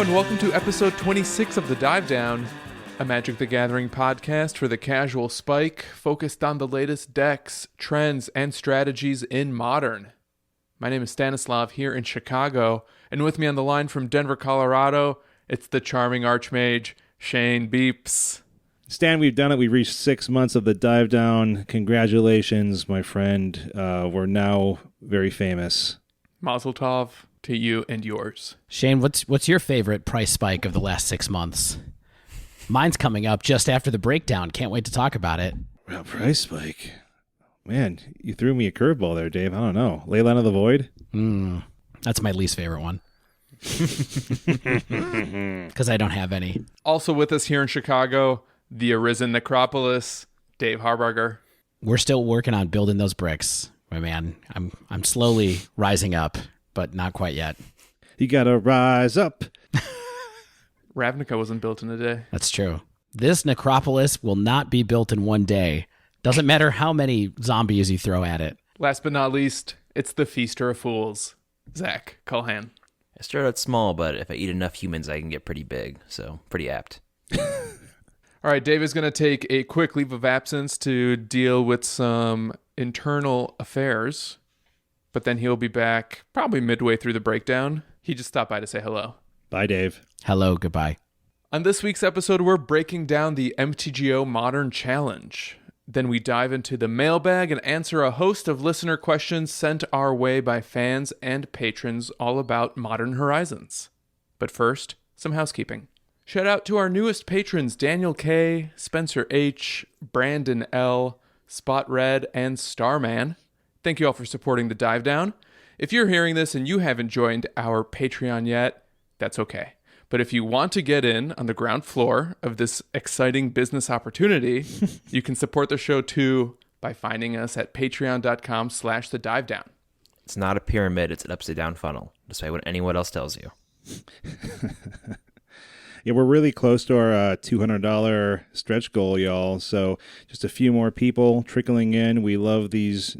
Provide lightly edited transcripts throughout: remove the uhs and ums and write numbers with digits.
and welcome to episode 26 of The Dive Down, a Magic the Gathering podcast for the casual spike, focused on the latest decks, trends, and strategies in Modern. My name is Stanislav here in Chicago, and with me on the line from Denver, Colorado, it's the charming Archmage, Shane Beeps. Stan, we've done it. We reached 6 months of The Dive Down. Congratulations, my friend. We're now very famous. Mazel tov to you and yours. Shane, what's your favorite price spike of the last 6 months? Mine's coming up just after the breakdown. Can't wait to talk about it. Well, price spike. Man, you threw me a curveball there, Dave. I don't know. Leyline of the Void? That's my least favorite one. Because I don't have any. Also with us here in Chicago, the Arisen Necropolis, Dave Harbarger. We're still working on building those bricks, my man. I'm slowly rising up, but not quite yet. You gotta rise up. Ravnica wasn't built in a day. That's true. This necropolis will not be built in one day. Doesn't matter how many zombies you throw at it. Last but not least, it's the Feaster of Fools, Zach Culhan. I started out small, but if I eat enough humans, I can get pretty big, so pretty apt. All right, Dave is going to take a quick leave of absence to deal with some internal affairs, but then he'll be back probably midway through the breakdown. He just stopped by to say hello. Bye, Dave. Hello, goodbye. On this week's episode, we're breaking down the MTGO Modern Challenge. Then we dive into the mailbag and answer a host of listener questions sent our way by fans and patrons all about Modern Horizons. But first, some housekeeping. Shout out to our newest patrons, Daniel K., Spencer H., Brandon L., Spot Red, and Starman. Thank you all for supporting the Dive Down. If you're hearing this and you haven't joined our Patreon yet, that's okay. But if you want to get in on the ground floor of this exciting business opportunity, you can support the show too by finding us at patreon.com/thedivedown. It's not a pyramid, it's an upside-down funnel, despite what anyone else tells you. Yeah, we're really close to our $200 stretch goal, y'all. So just a few more people trickling in. We love these,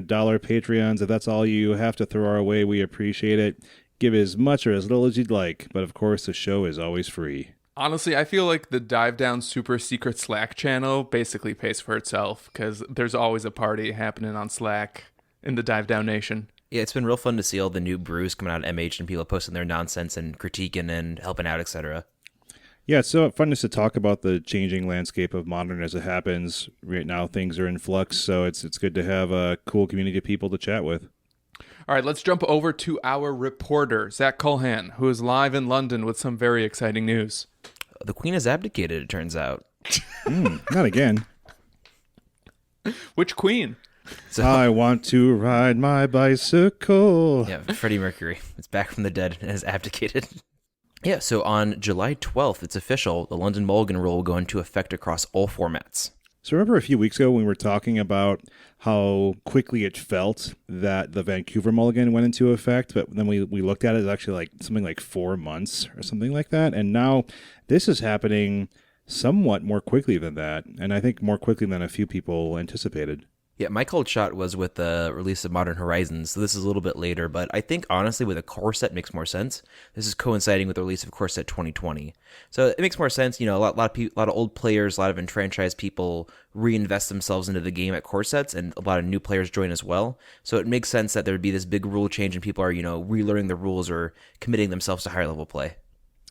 dollar Patreons. If that's all you have to throw our way, we appreciate it. Give as much or as little as you'd like, but of course the show is always free. Honestly, I feel like the Dive Down super secret Slack channel basically pays for itself because there's always a party happening on Slack in the Dive Down Nation. Yeah, it's been real fun to see all the new brews coming out of MH and people posting their nonsense and critiquing and helping out, etc. Yeah, it's so fun just to talk about the changing landscape of Modern as it happens. Right now things are in flux, so it's good to have a cool community of people to chat with. All right, let's jump over to our reporter, Zach Culhan, who is live in London with some very exciting news. The Queen has abdicated, it turns out. Not again. Which queen? So, I want to ride my bicycle. yeah, Freddie Mercury. It's back from the dead and has abdicated. Yeah, so on July 12th, it's official. The London Mulligan rule will go into effect across all formats. So remember a few weeks ago when we were talking about how quickly it felt that the Vancouver Mulligan went into effect, but then we looked at it, it's actually like something like 4 months or something like that. And now this is happening somewhat more quickly than that, and I think more quickly than a few people anticipated. Yeah, my cold shot was with the release of Modern Horizons, so this is a little bit later, but I think, honestly, with a core set makes more sense. This is coinciding with the release of Core Set 2020. So it makes more sense, a lot of old players, a lot of enfranchised people reinvest themselves into the game at core sets, and a lot of new players join as well. So it makes sense that there would be this big rule change and people are, relearning the rules or committing themselves to higher level play.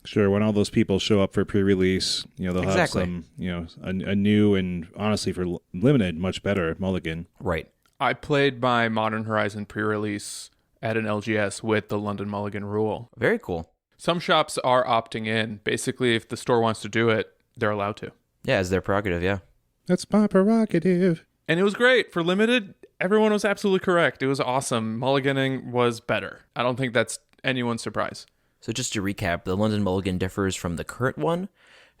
Sure, when all those people show up for pre-release, they'll Exactly. have some, a new and honestly for limited, much better Mulligan. Right. I played my Modern Horizon pre-release at an LGS with the London Mulligan rule. Very cool. Some shops are opting in. Basically, if the store wants to do it, they're allowed to. Yeah, as their prerogative, yeah. That's my prerogative. And it was great. For limited, everyone was absolutely correct. It was awesome. Mulliganing was better. I don't think that's anyone's surprise. So just to recap, the London Mulligan differs from the current one.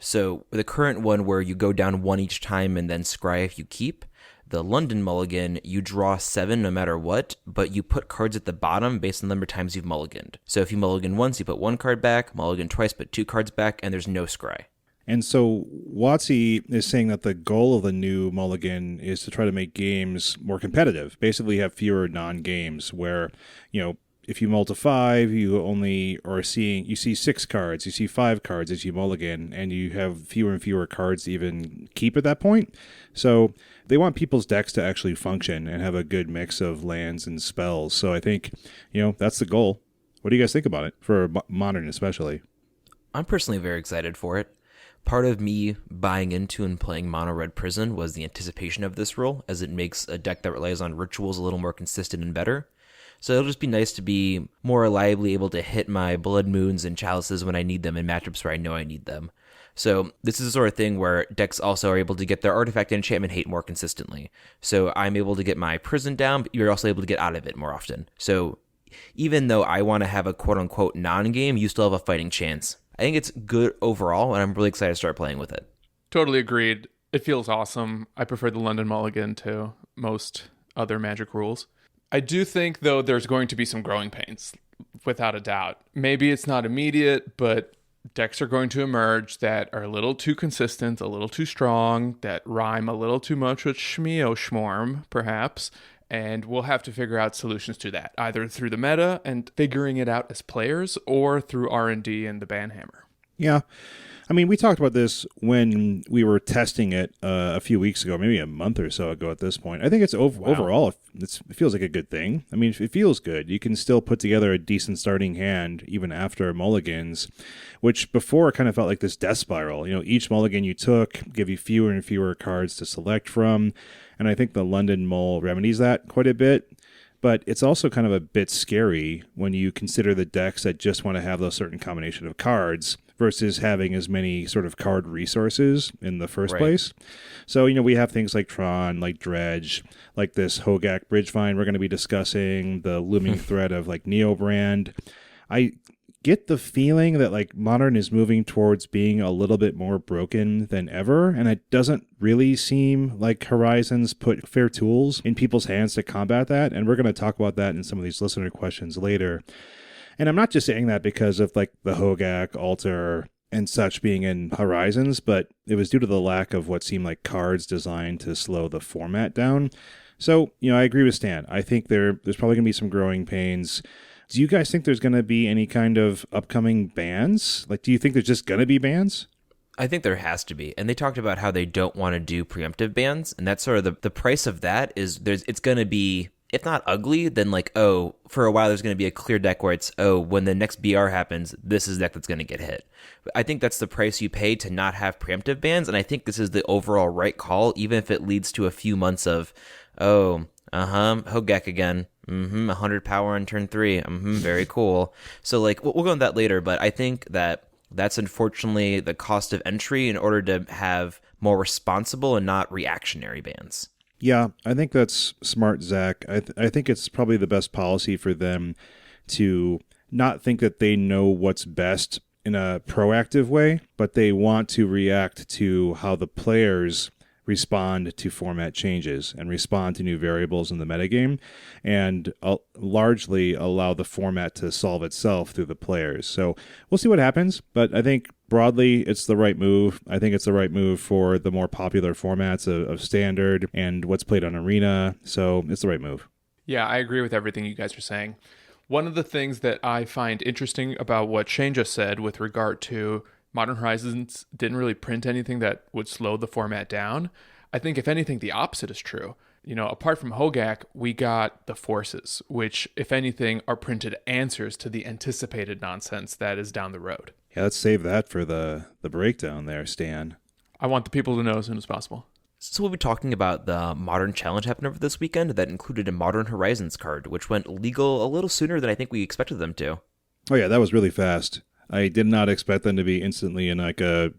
So the current one where you go down one each time and then scry if you keep. The London Mulligan, you draw 7 no matter what, but you put cards at the bottom based on the number of times you've mulliganed. So if you mulligan once, you put 1 card back, mulligan twice, put 2 cards back, and there's no scry. And so WotC is saying that the goal of the new Mulligan is to try to make games more competitive, basically have fewer non-games where, if you mull to 5, you see 6 cards, you see 5 cards as you mulligan, and you have fewer and fewer cards to even keep at that point. So they want people's decks to actually function and have a good mix of lands and spells. So I think, that's the goal. What do you guys think about it, for Modern especially? I'm personally very excited for it. Part of me buying into and playing Mono Red Prison was the anticipation of this rule, as it makes a deck that relies on rituals a little more consistent and better. So it'll just be nice to be more reliably able to hit my Blood Moons and Chalices when I need them in matchups where I know I need them. So this is the sort of thing where decks also are able to get their artifact and enchantment hate more consistently. So I'm able to get my prison down, but you're also able to get out of it more often. So even though I want to have a quote-unquote non-game, you still have a fighting chance. I think it's good overall, and I'm really excited to start playing with it. Totally agreed. It feels awesome. I prefer the London Mulligan to most other Magic rules. I do think, though, there's going to be some growing pains, without a doubt. Maybe it's not immediate, but decks are going to emerge that are a little too consistent, a little too strong, that rhyme a little too much with Shmeo Shmorm, perhaps, and we'll have to figure out solutions to that, either through the meta and figuring it out as players, or through R&D and the Banhammer. Yeah. I mean, we talked about this when we were testing it a few weeks ago, maybe a month or so ago at this point. I think it's overall, it feels like a good thing. I mean, it feels good. You can still put together a decent starting hand even after mulligans, which before kind of felt like this death spiral. Each mulligan you took gave you fewer and fewer cards to select from, and I think the London Mull remedies that quite a bit. But it's also kind of a bit scary when you consider the decks that just want to have those certain combination of cards versus having as many sort of card resources in the first place. So, we have things like Tron, like Dredge, like this Hogaak Bridgevine we're going to be discussing, the looming threat of like Neobrand. I get the feeling that like Modern is moving towards being a little bit more broken than ever, and it doesn't really seem like Horizons put fair tools in people's hands to combat that, and we're going to talk about that in some of these listener questions later. And I'm not just saying that because of like the Hogaak, Altar, and such being in Horizons, but it was due to the lack of what seemed like cards designed to slow the format down. So, I agree with Stan. I think there's probably going to be some growing pains. Do you guys think there's going to be any kind of upcoming bans? Like, do you think there's just going to be bans? I think there has to be. And they talked about how they don't want to do preemptive bans. And that's sort of the price of that is it's going to be, if not ugly, then like, for a while there's going to be a clear deck where it's, when the next BR happens, this is the deck that's going to get hit. I think that's the price you pay to not have preemptive bans. And I think this is the overall right call, even if it leads to a few months of, Hogaak again. 100 power on turn 3. Very cool. So like we'll go into that later, but I think that's unfortunately the cost of entry in order to have more responsible and not reactionary bans. Yeah, I think that's smart, Zach. I think it's probably the best policy for them to not think that they know what's best in a proactive way, but they want to react to how the players respond to format changes and respond to new variables in the metagame, and largely allow the format to solve itself through the players. So we'll see what happens, but I think broadly it's the right move. I think it's the right move for the more popular formats of Standard and what's played on Arena, so it's the right move. Yeah, I agree with everything you guys are saying. One of the things that I find interesting about what Shane just said with regard to Modern Horizons didn't really print anything that would slow the format down. I think, if anything, the opposite is true. Apart from Hogaak, we got the Forces, which, if anything, are printed answers to the anticipated nonsense that is down the road. Yeah, let's save that for the breakdown there, Stan. I want the people to know as soon as possible. So we'll be talking about the Modern Challenge happened over this weekend that included a Modern Horizons card, which went legal a little sooner than I think we expected them to. Oh yeah, that was really fast. I did not expect them to be instantly in like a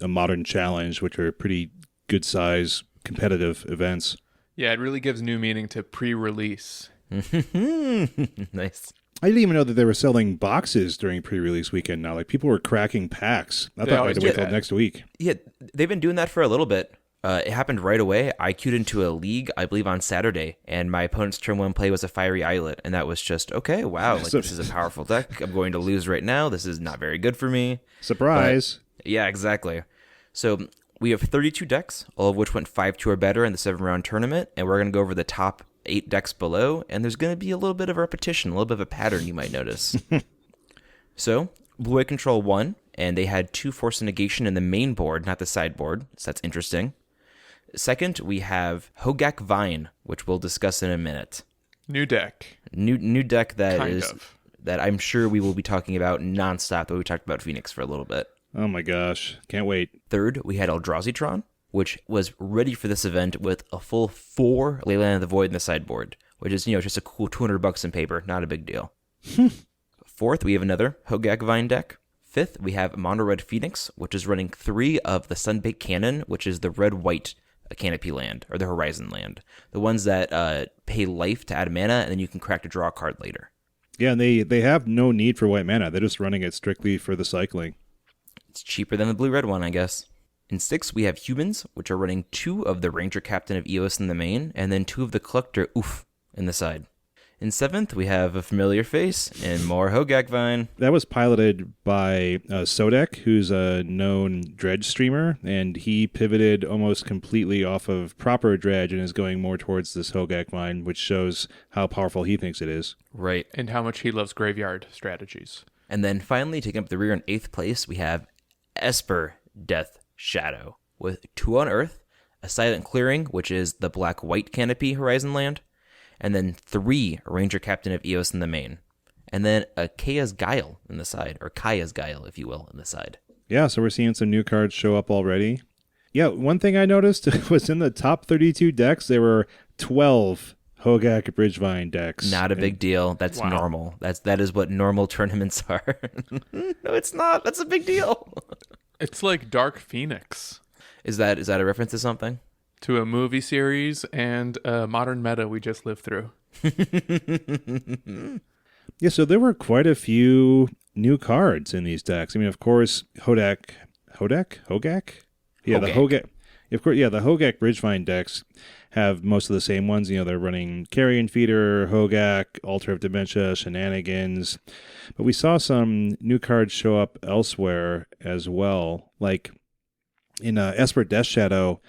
Modern Challenge, which are pretty good size competitive events. Yeah, it really gives new meaning to pre-release. Nice. I didn't even know that they were selling boxes during pre-release weekend now. Like, people were cracking packs. I thought I had to wait till next week. Yeah, they've been doing that for a little bit. It happened right away. I queued into a league, I believe, on Saturday, and my opponent's turn 1 play was a Fiery Islet, and that was just, okay, wow, like, this is a powerful deck. I'm going to lose right now. This is not very good for me. Surprise. But, yeah, exactly. So we have 32 decks, all of which went 5-2 or better in the 7-round tournament, and we're going to go over the top 8 decks below, and there's going to be a little bit of a repetition, a little bit of a pattern you might notice. So, blue-white control won, and they had 2 Force of Negation in the main board, not the sideboard, so that's interesting. Second, we have Hogaak Vine, which we'll discuss in a minute. New deck. New deck that Kind is of. that I'm sure we will be talking about nonstop, but we talked about Phoenix for a little bit. Oh my gosh, can't wait. Third, we had Eldrazi, which was ready for this event with a full 4 Leyline of the Void in the sideboard, which is, just a cool $200 in paper, not a big deal. Fourth, we have another Hogaak Vine deck. Fifth, we have Mono Red Phoenix, which is running 3 of the Sunbaked Cannon, which is the red-white canopy land, or the horizon land. The ones that pay life to add mana, and then you can crack to draw a card later. Yeah, and they have no need for white mana. They're just running it strictly for the cycling. It's cheaper than the blue-red one, I guess. In 6, we have Humans, which are running 2 of the Ranger Captain of Eos in the main, and then 2 of the Collector Oof in the side. In 7th, we have a familiar face and more Hogaak Vine. That was piloted by Sodek, who's a known Dredge streamer, and he pivoted almost completely off of proper Dredge and is going more towards this Hogaak Vine, which shows how powerful he thinks it is. Right. And how much he loves graveyard strategies. And then finally, taking up the rear in 8th place, we have Esper Death Shadow with 2 on Earth, a Silent Clearing, which is the black-white canopy horizon land, and then 3 Ranger Captain of Eos in the main, and then a Kaya's Guile in the side, or Kaya's Guile, if you will, in the side. Yeah, so we're seeing some new cards show up already. Yeah, one thing I noticed was in the top 32 decks, there were 12 Hogaak Bridgevine decks. Not a big deal. That's Wow. normal. That is what normal tournaments are. No, it's not. That's a big deal. It's like Dark Phoenix Is that a reference to something? to a movie series and a modern meta we just lived through. Yeah, so there were quite a few new cards in these decks. I mean, of course, Hogaak? Yeah, the Hogaak. Of course, yeah, the Hogaak Bridgevine decks have most of the same ones. They're running Carrion Feeder, Hogaak, Altar of Dementia, Shenanigans. But we saw some new cards show up elsewhere as well, like in Esper Death Shadow,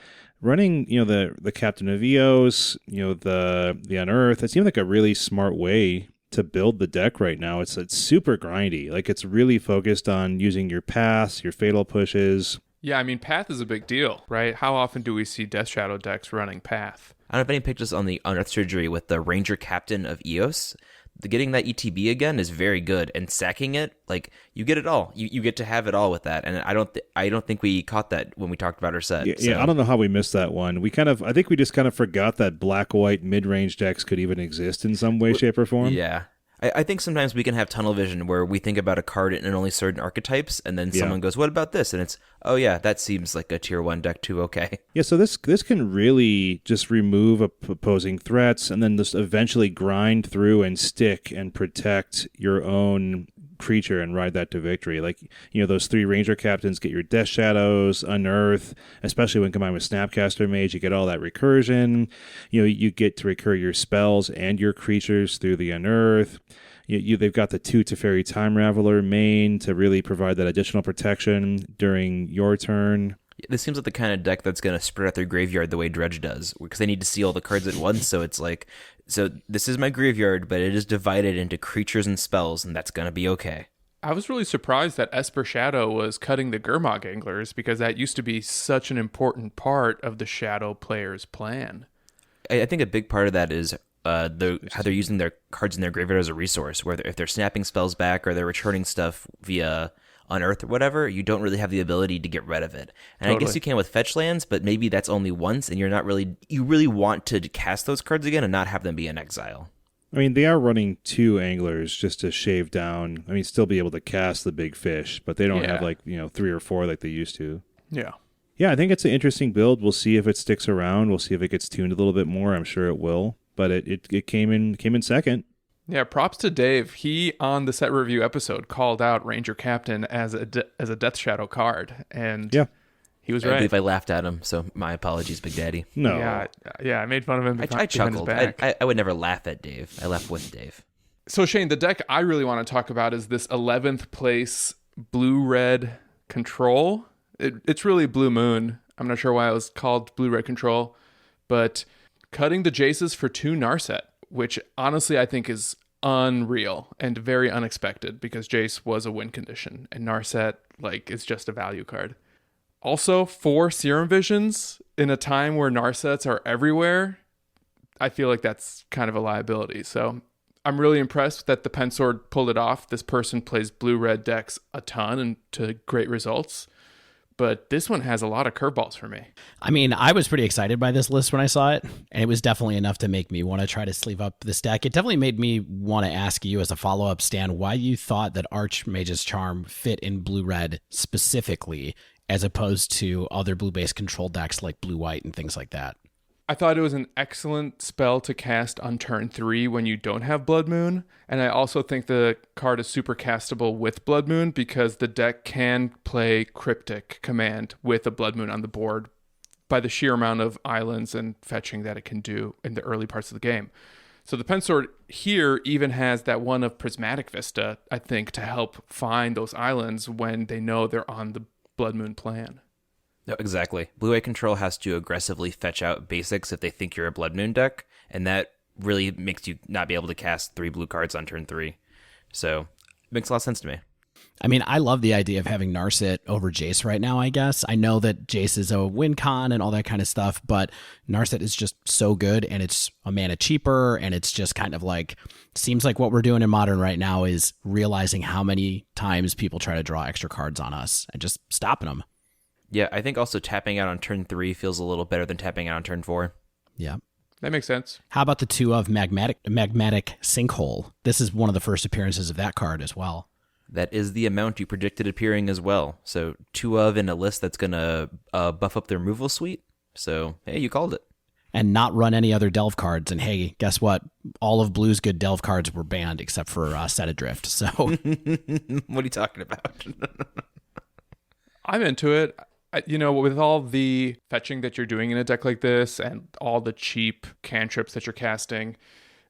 running, the Captain of Eos, the Unearth. It seemed like a really smart way to build the deck right now. It's super grindy. Like, it's really focused on using your paths, your fatal pushes. Yeah, I mean, Path is a big deal, right? How often do we see Death Shadow decks running Path? I don't know if any pictures on the Unearth Surgery with the Ranger Captain of Eos. Getting that ETB again is very good, and sacking it, like, you get it all. You get to have it all with that, and I don't think we caught that when we talked about our set. Yeah, I don't know how we missed that one. I think we just kind of forgot that black-white mid-range decks could even exist in some way, shape, or form. Yeah. I think sometimes we can have tunnel vision where we think about a card in only certain archetypes, and then someone goes, what about this? And it's, oh yeah, that seems like a tier 1 deck too, okay. Yeah, so this can really just remove opposing threats and then just eventually grind through and stick and protect your own creature and ride that to victory. Like, those 3 Ranger Captains get your Death Shadows, Unearth, especially when combined with Snapcaster Mage, you get all that recursion. You get to recur your spells and your creatures through the Unearth. They've got the 2 Teferi Time Raveler main to really provide that additional protection during your turn. This seems like the kind of deck that's going to spread out their graveyard the way Dredge does, because they need to see all the cards at once, so it's like, so this is my graveyard, but it is divided into creatures and spells, and that's going to be okay. I was really surprised that Esper Shadow was cutting the Gurmag Anglers, because that used to be such an important part of the Shadow player's plan. I think a big part of that is how they're using their cards in their graveyard as a resource, where if they're snapping spells back or they're returning stuff via Unearth or whatever, you don't really have the ability to get rid of it. And I guess you can with fetch lands, but maybe that's only once, and you really want to cast those cards again and not have them be in exile. I mean, they are running 2 anglers just to shave down. I mean, still be able to cast the big fish, but they don't have 3 or 4 like they used to. Yeah. Yeah, I think it's an interesting build. We'll see if it sticks around. We'll see if it gets tuned a little bit more. I'm sure it will, but it came in second. Yeah, props to Dave. He, on the set review episode, called out Ranger Captain as a Death Shadow card, and he was right. I believe I laughed at him, so my apologies, Big Daddy. No. Yeah, I made fun of him. I chuckled. I would never laugh at Dave. I laugh with Dave. So, Shane, the deck I really want to talk about is this 11th place blue-red control. It's really Blue Moon. I'm not sure why it was called blue-red control, but cutting the Jaces for 2 Narset, which honestly I think is unreal and very unexpected because Jace was a win condition and Narset is just a value card. Also, 4 Serum Visions in a time where Narsets are everywhere, I feel like that's kind of a liability. So I'm really impressed that the Pensword pulled it off. This person plays blue-red decks a ton and to great results. But this one has a lot of curveballs for me. I mean, I was pretty excited by this list when I saw it, and it was definitely enough to make me want to try to sleeve up this deck. It definitely made me want to ask you as a follow-up, Stan, why you thought that Archmage's Charm fit in blue-red specifically as opposed to other blue-based control decks like blue-white and things like that. I thought it was an excellent spell to cast on turn 3 when you don't have Blood Moon. And I also think the card is super castable with Blood Moon because the deck can play Cryptic Command with a Blood Moon on the board by the sheer amount of islands and fetching that it can do in the early parts of the game. So the Pensword here even has that one of Prismatic Vista, I think, to help find those islands when they know they're on the Blood Moon plan. No, exactly. Blue-white control has to aggressively fetch out basics if they think you're a Blood Moon deck, and that really makes you not be able to cast 3 blue cards on turn 3. So, it makes a lot of sense to me. I mean, I love the idea of having Narset over Jace right now, I guess. I know that Jace is a win con and all that kind of stuff, but Narset is just so good, and it's a mana cheaper, and it's just kind of seems like what we're doing in Modern right now is realizing how many times people try to draw extra cards on us and just stopping them. Yeah, I think also tapping out on turn 3 feels a little better than tapping out on turn 4. Yeah. That makes sense. How about the 2 of Magmatic Sinkhole? This is one of the first appearances of that card as well. That is the amount you predicted appearing as well. So 2 of in a list that's going to buff up the removal suite. So, hey, you called it. And not run any other Delve cards. And hey, guess what? All of Blue's good Delve cards were banned except for Set Adrift. So, what are you talking about? I'm into it. With all the fetching that you're doing in a deck like this and all the cheap cantrips that you're casting,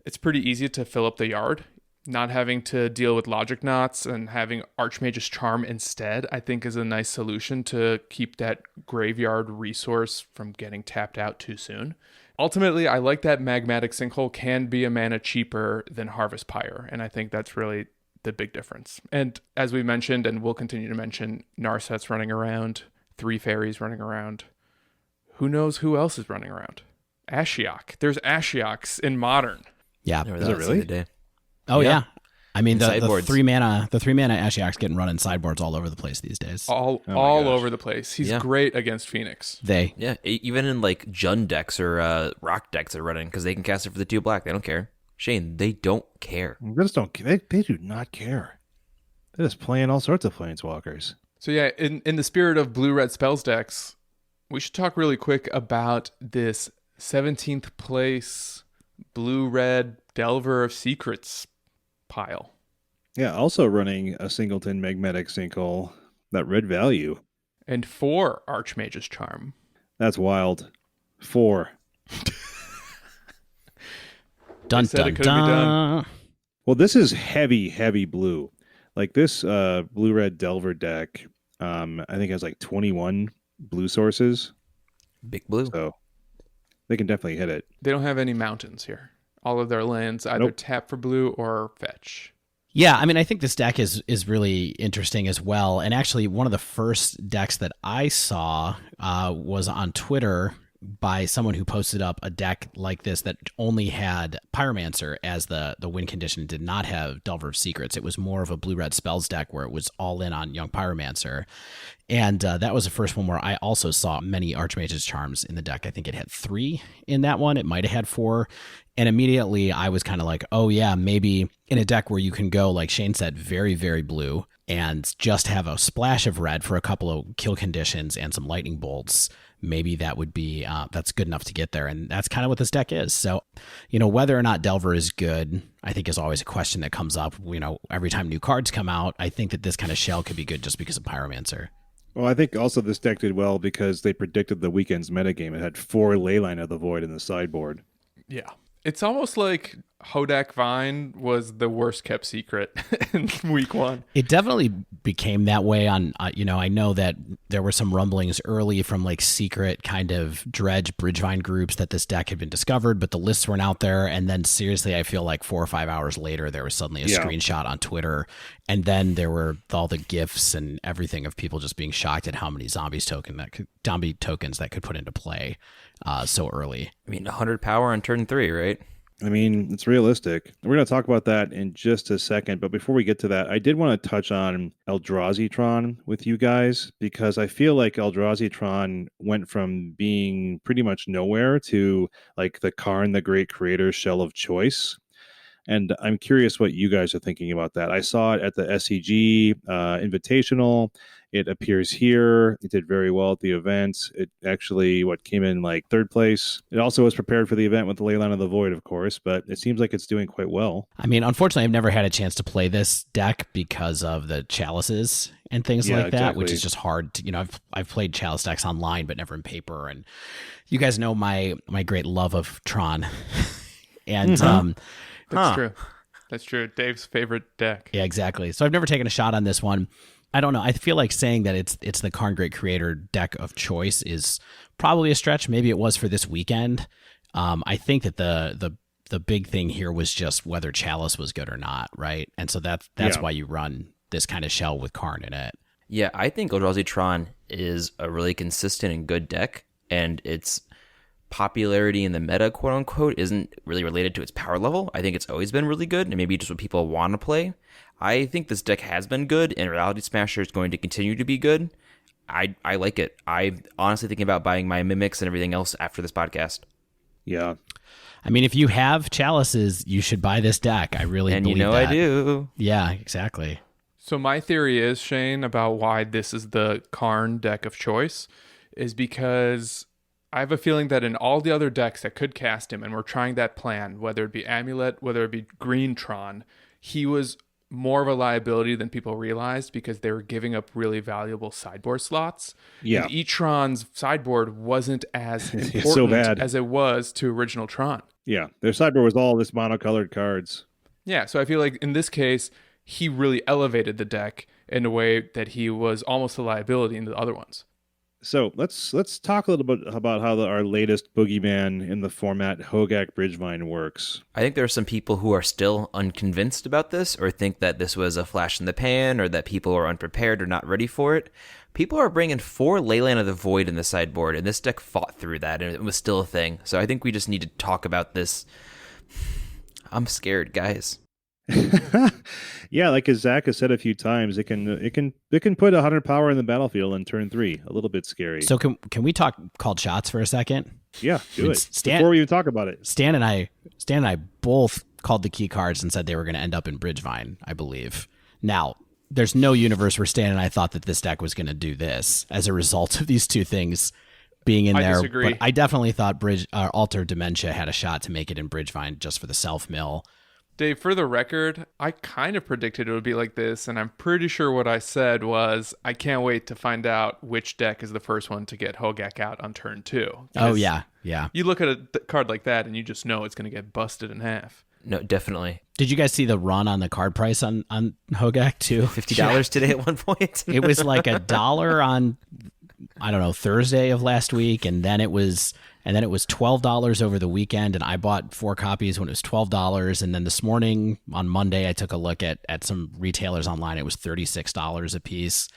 it's pretty easy to fill up the yard. Not having to deal with logic knots and having Archmage's Charm instead, I think is a nice solution to keep that graveyard resource from getting tapped out too soon. Ultimately, I like that Magmatic Sinkhole can be a mana cheaper than Harvest Pyre, and I think that's really the big difference. And as we mentioned, and we'll continue to mention, Narset's running around, 3 fairies running around. Who knows who else is running around? Ashiok. There's Ashioks in Modern. Yeah. Is it really? Oh yeah. I mean the 3 mana Ashiok's getting run in sideboards all over the place these days. All over the place. He's great against Phoenix. Yeah, even in Jund decks or rock decks are running because they can cast it for the 2 black. They don't care. Shane, they don't care. They just don't. They do not care. They're just playing all sorts of planeswalkers. So yeah, in the spirit of blue-red spells decks, we should talk really quick about this 17th place blue-red Delver of Secrets pile. Yeah, also running a singleton Magmatic Sinkhole, that red value. And 4 Archmage's Charm. That's wild. 4. Dun, dun, dun. Well, this is heavy, heavy blue. This blue-red Delver deck, I think has 21 blue sources. Big blue. So they can definitely hit it. They don't have any mountains here. All of their lands either tap for blue or fetch. Yeah, I mean, I think this deck is really interesting as well. And actually, one of the first decks that I saw was on Twitter by someone who posted up a deck like this that only had Pyromancer as the win condition, did not have Delver of Secrets. It was more of a blue-red spells deck where it was all in on Young Pyromancer. And that was the first one where I also saw many Archmage's Charms in the deck. I think it had 3 in that one. It might have had 4. And immediately I was kind of like, oh yeah, maybe in a deck where you can go, like Shane said, very, very blue and just have a splash of red for a couple of kill conditions and some lightning bolts, maybe that would be, that's good enough to get there. And that's kind of what this deck is. So, whether or not Delver is good, I think is always a question that comes up, every time new cards come out. I think that this kind of shell could be good just because of Pyromancer. Well, I think also this deck did well because they predicted the weekend's metagame. It had 4 Leyline of the Void in the sideboard. Yeah. It's almost like Hogaak Vine was the worst kept secret in week one. It definitely became that way on, I know that there were some rumblings early from like secret kind of dredge Bridgevine groups that this deck had been discovered, but the lists weren't out there. And then seriously, I feel like 4 or 5 hours later, there was suddenly a screenshot on Twitter. And then there were all the GIFs and everything of people just being shocked at how many zombie tokens that could put into play so early. I mean, 100 power on turn 3, right? I mean, it's realistic. We're going to talk about that in just a second. But before we get to that, I did want to touch on Eldrazi-tron with you guys, because I feel like Eldrazi-tron went from being pretty much nowhere to like the Karn the Great Creator's shell of choice. And I'm curious what you guys are thinking about that. I saw it at the SCG Invitational. It appears here. It did very well at the event. It actually came in like 3rd place. It also was prepared for the event with the Leyline of the Void, of course, but it seems like it's doing quite well. I mean, unfortunately, I've never had a chance to play this deck because of the chalices and things like that, which is just hard to, I've played chalice decks online, but never in paper. And you guys know my great love of Tron. And That's true. That's true. Dave's favorite deck. Yeah, exactly. So I've never taken a shot on this one. I don't know. I feel like saying that it's the Karn Great Creator deck of choice is probably a stretch. Maybe it was for this weekend. I think that the big thing here was just whether Chalice was good or not, right? And so that's why you run this kind of shell with Karn in it. Yeah, I think Eldrazi-tron is a really consistent and good deck, and its popularity in the meta, quote unquote, isn't really related to its power level. I think it's always been really good, and maybe just what people want to play. I think this deck has been good, and Reality Smasher is going to continue to be good. I like it. I'm honestly thinking about buying my Mimics and everything else after this podcast. Yeah. I mean, if you have chalices, you should buy this deck. I really believe that. I do. Yeah, exactly. So my theory is, Shane, about why this is the Karn deck of choice is because I have a feeling that in all the other decks that could cast him, and we're trying that plan, whether it be Amulet, whether it be Green Tron, he was more of a liability than people realized because they were giving up really valuable sideboard slots. Yeah. And E-Tron's sideboard wasn't as important so bad as it was to original Tron. Yeah. Their sideboard was all this monocolored cards. Yeah, so I feel like in this case, he really elevated the deck in a way that he was almost a liability in the other ones. So let's talk a little bit about how our latest boogeyman in the format, Hogaak Bridgevine, works. I think there are some people who are still unconvinced about this, or think that this was a flash in the pan, or that people are unprepared or not ready for it. People are bringing 4 Leyline of the Void in the sideboard, and this deck fought through that, and it was still a thing. So I think we just need to talk about this. I'm scared, guys. Yeah, like as Zach has said a few times, it can put 100 power in the battlefield in turn 3. A little bit scary. So can we talk called shots for a second? Yeah, do it. Stan, before we even talk about it. Stan and I both called the key cards and said they were going to end up in Bridgevine, I believe. Now, there's no universe where Stan and I thought that this deck was going to do this as a result of these two things being in there. Disagree. But I definitely thought Altar of Dementia had a shot to make it in Bridgevine just for the self-mill. Dave, for the record, I kind of predicted it would be like this, and I'm pretty sure what I said was, I can't wait to find out which deck is the first one to get Hogaak out on turn 2. Oh, yeah. You look at a card like that, and you just know it's going to get busted in half. No, definitely. Did you guys see the run on the card price on Hogaak, too? $50 today at one point? It was like $1 on, I don't know, Thursday of last week, and then it was $12 over the weekend, and I bought 4 copies when it was $12. And then this morning on Monday, I took a look at some retailers online. It was $36 a piece.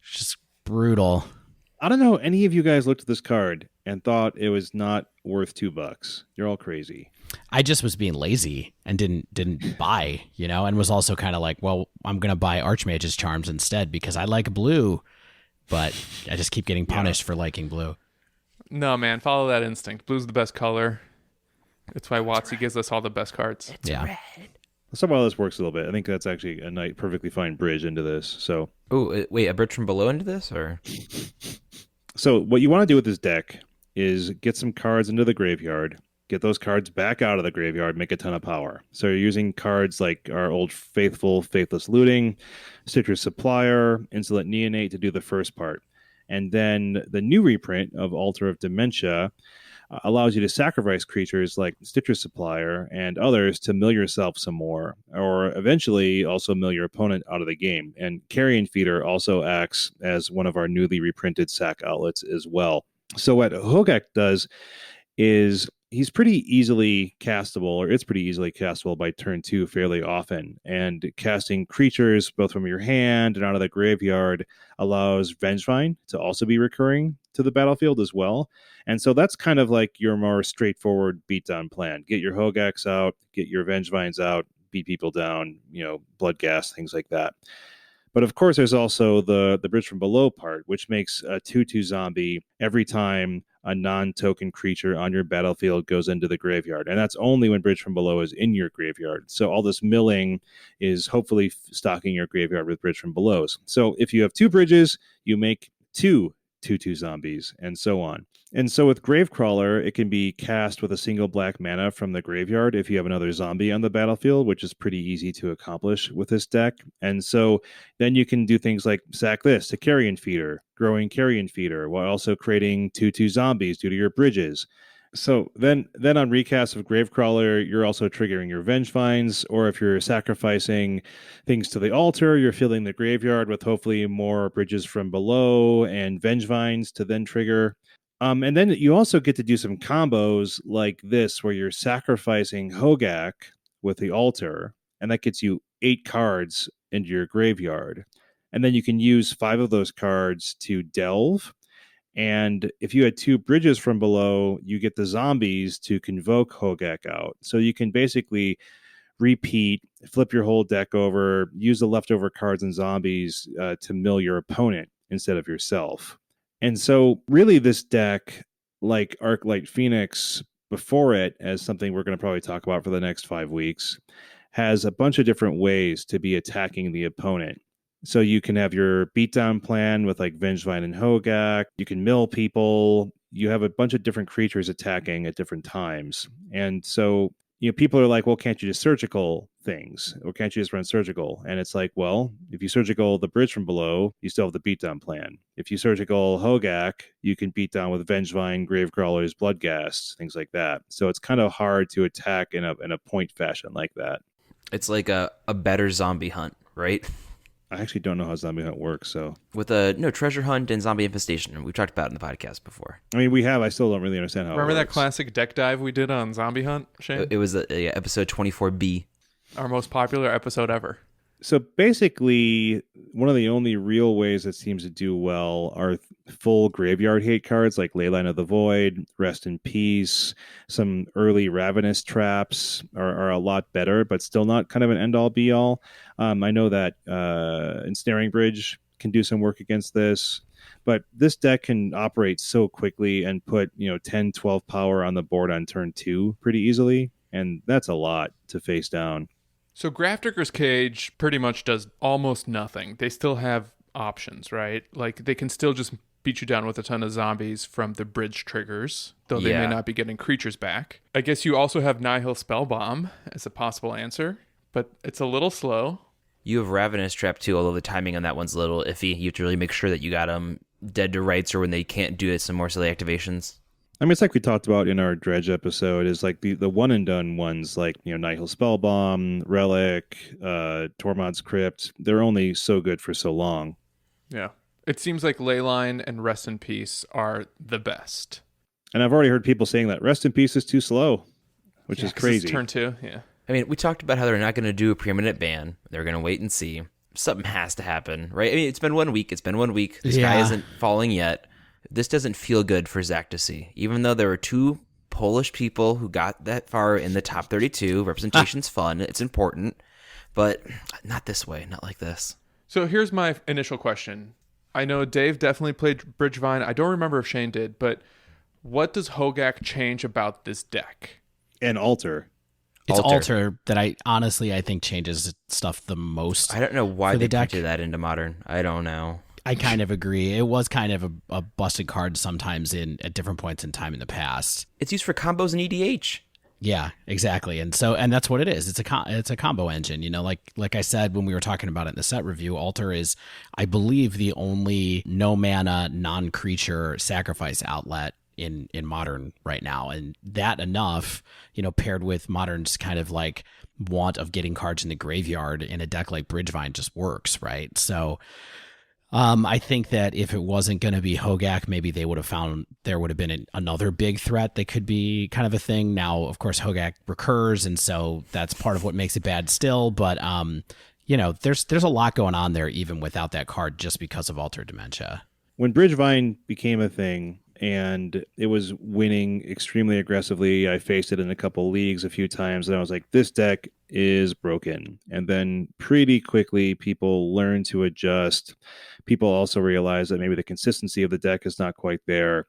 It's just brutal. I don't know. Any of you guys looked at this card and thought it was not worth $2? You're all crazy. I just was being lazy and didn't buy, and was also kind of like, well, I'm going to buy Archmage's Charms instead because I like blue, but I just keep getting punished for liking blue. No, man, follow that instinct. Blue's the best color. It's why WotC gives us all the best cards. It's red. Let's talk about how this works a little bit. I think that's actually a nice, perfectly fine bridge into this. So, wait, a bridge from below into this, or? So what you want to do with this deck is get some cards into the graveyard, get those cards back out of the graveyard, make a ton of power. So you're using cards like our old faithful Faithless Looting, Citrus Supplier, Insolent Neonate to do the first part. And then the new reprint of Altar of Dementia allows you to sacrifice creatures like Stitcher Supplier and others to mill yourself some more, or eventually also mill your opponent out of the game. And Carrion Feeder also acts as one of our newly reprinted sack outlets as well. So what Hogaak does is he's pretty easily castable, or it's pretty easily castable by turn 2 fairly often. And casting creatures both from your hand and out of the graveyard allows Vengevine to also be recurring to the battlefield as well. And so that's kind of like your more straightforward beatdown plan. Get your Hogaaks out, get your Vengevines out, beat people down, blood gas, things like that. But of course, there's also the Bridge from Below part, which makes a 2/2 zombie every time a non-token creature on your battlefield goes into the graveyard. And that's only when Bridge from Below is in your graveyard. So all this milling is hopefully stocking your graveyard with Bridge from Belows. So if you have 2 bridges, you make 2 2/2 zombies, and so on. And so with Gravecrawler, it can be cast with a single black mana from the graveyard if you have another zombie on the battlefield, which is pretty easy to accomplish with this deck. And so then you can do things like sack this to Carrion Feeder, growing Carrion Feeder, while also creating 2/2 zombies due to your bridges. So then on recast of Gravecrawler, you're also triggering your Vengevines, or if you're sacrificing things to the altar, you're filling the graveyard with hopefully more Bridges from Below and Vengevines to then trigger. And then you also get to do some combos like this, where you're sacrificing Hogaak with the altar, and that gets you 8 cards into your graveyard. And then you can use 5 of those cards to delve. And if you had 2 Bridges from Below, you get the zombies to convoke Hogaak out. So you can basically repeat, flip your whole deck over, use the leftover cards and zombies to mill your opponent instead of yourself. And so really this deck, like Arclight Phoenix before it, as something we're going to probably talk about for the next 5 weeks, has a bunch of different ways to be attacking the opponent. So you can have your beatdown plan with like Vengevine and Hogaak. You can mill people. You have a bunch of different creatures attacking at different times. And so, people are like, well, can't you just surgical things? Or can't you just run surgical? And it's like, well, if you surgical the Bridge from Below, you still have the beatdown plan. If you surgical Hogaak, you can beat down with Vengevine, Gravecrawlers, Bloodghast, things like that. So it's kind of hard to attack in a point fashion like that. It's like a better zombie hunt, right? I actually don't know how Zombie Hunt works, so... With treasure hunt and zombie infestation. We've talked about it in the podcast before. I mean, we have. I still don't really understand how Remember it works. that classic deck dive we did on Zombie Hunt, Shane? It was episode 24B. Our most popular episode ever. So basically, one of the only real ways that seems to do well are full graveyard hate cards like Leyline of the Void, Rest in Peace. Some early Ravenous traps are a lot better, but still not kind of an end-all be-all. I know that Ensnaring Bridge can do some work against this, but this deck can operate so quickly and put 10, 12 power on the board on turn 2 pretty easily, and that's a lot to face down. So Grafdigger's Cage pretty much does almost nothing. They still have options, right? Like they can still just beat you down with a ton of zombies from the bridge triggers, though they may not be getting creatures back. I guess you also have Nihil Spellbomb as a possible answer, but it's a little slow. You have Ravenous Trap too, although the timing on that one's a little iffy. You have to really make sure that you got them dead to rights or when they can't do it, some more silly activations. I mean, it's like we talked about in our Dredge episode, is like the one and done ones like, Nihil Spellbomb, Relic, Tormod's Crypt. They're only so good for so long. Yeah. It seems like Leyline and Rest in Peace are the best. And I've already heard people saying that Rest in Peace is too slow, which is crazy. It's turn 2, yeah. I mean, we talked about how they're not going to do a preeminent ban. They're going to wait and see. Something has to happen, right? I mean, it's been 1 week. This guy isn't falling yet. This doesn't feel good for Zach to see. Even though there were 2 Polish people who got that far in the top 32, representation's fun, it's important, but not this way, not like this. So here's my initial question. I know Dave definitely played Bridgevine. I don't remember if Shane did, but what does Hogaak change about this deck? And Altar. It's Altar that I think changes stuff the most. I don't know why they did that into Modern. I don't know. I kind of agree. It was kind of a busted card sometimes at different points in time in the past. It's used for combos and EDH. Yeah, exactly. And that's what it is. It's a combo engine. Like I said when we were talking about it in the set review, Altar is, I believe, the only no mana non-creature sacrifice outlet in Modern right now. And that enough, paired with Modern's kind of like want of getting cards in the graveyard in a deck like Bridgevine just works, right? So I think that if it wasn't going to be Hogaak, maybe they would have found there would have been another big threat that could be kind of a thing. Now, of course, Hogaak recurs, and so that's part of what makes it bad still. But there's a lot going on there even without that card, just because of Altered Dementia. When Bridgevine became a thing and it was winning extremely aggressively, I faced it in a couple leagues a few times, and I was like, this deck is broken. And then pretty quickly, people learned to adjust. People also realized that maybe the consistency of the deck is not quite there.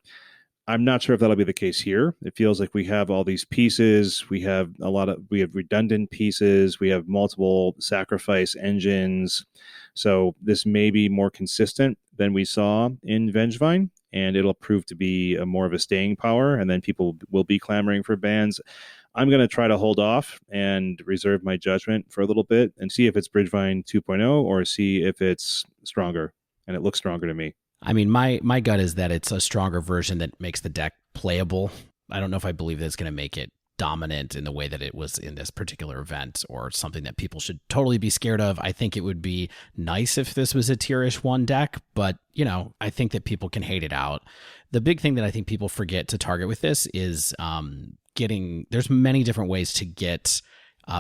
I'm not sure if that'll be the case here. It feels like we have all these pieces. We have redundant pieces. We have multiple sacrifice engines. So this may be more consistent than we saw in Vengevine, and it'll prove to be more of a staying power, and then people will be clamoring for bans. I'm going to try to hold off and reserve my judgment for a little bit and see if it's Bridgevine 2.0 or see if it's stronger, and it looks stronger to me. I mean, my gut is that it's a stronger version that makes the deck playable. I don't know if I believe that it's going to make it dominant in the way that it was in this particular event, or something that people should totally be scared of. I think it would be nice if this was a tierish 1 deck, but I think that people can hate it out. The big thing that I think people forget to target with this is there's many different ways to get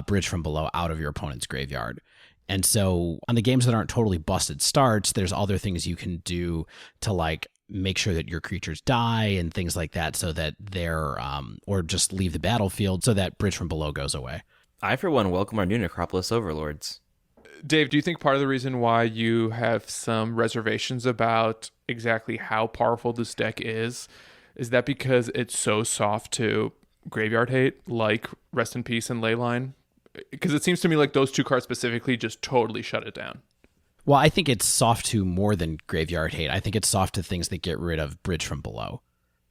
Bridge from Below out of your opponent's graveyard. And so on the games that aren't totally busted starts, there's other things you can do to like make sure that your creatures die and things like that, so that they're or just leave the battlefield so that Bridge from Below goes away. I, for one, welcome our new Necropolis Overlords. Dave, do you think part of the reason why you have some reservations about exactly how powerful this deck is that because it's so soft to graveyard hate, like Rest in Peace and Leyline? Because it seems to me like those two cards specifically just totally shut it down. Well, I think it's soft to more than graveyard hate. I think it's soft to things that get rid of Bridge from Below.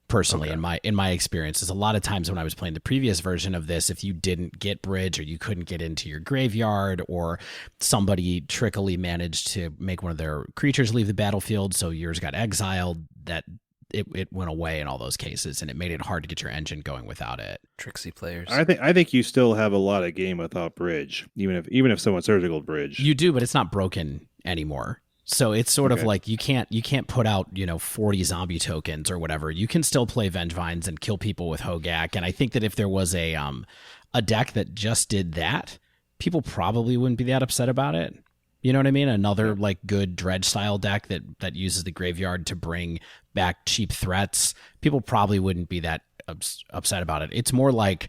Personally, okay. in my experiences, a lot of times when I was playing the previous version of this, if you didn't get Bridge, or you couldn't get into your graveyard, or somebody trickily managed to make one of their creatures leave the battlefield, so yours got exiled, that it went away in all those cases, and it made it hard to get your engine going without it. Tricksy players. I think you still have a lot of game without Bridge, even if someone surgical Bridge. You do, but it's not broken anymore. So it's sort of like you can't put out 40 zombie tokens or whatever. You can still play Vengevines and kill people with Hogaak. And I think that if there was a deck that just did that, people probably wouldn't be that upset about it. You know what I mean? Another like good dredge style deck that uses the graveyard to bring back cheap threats. People probably wouldn't be that upset about it. It's more like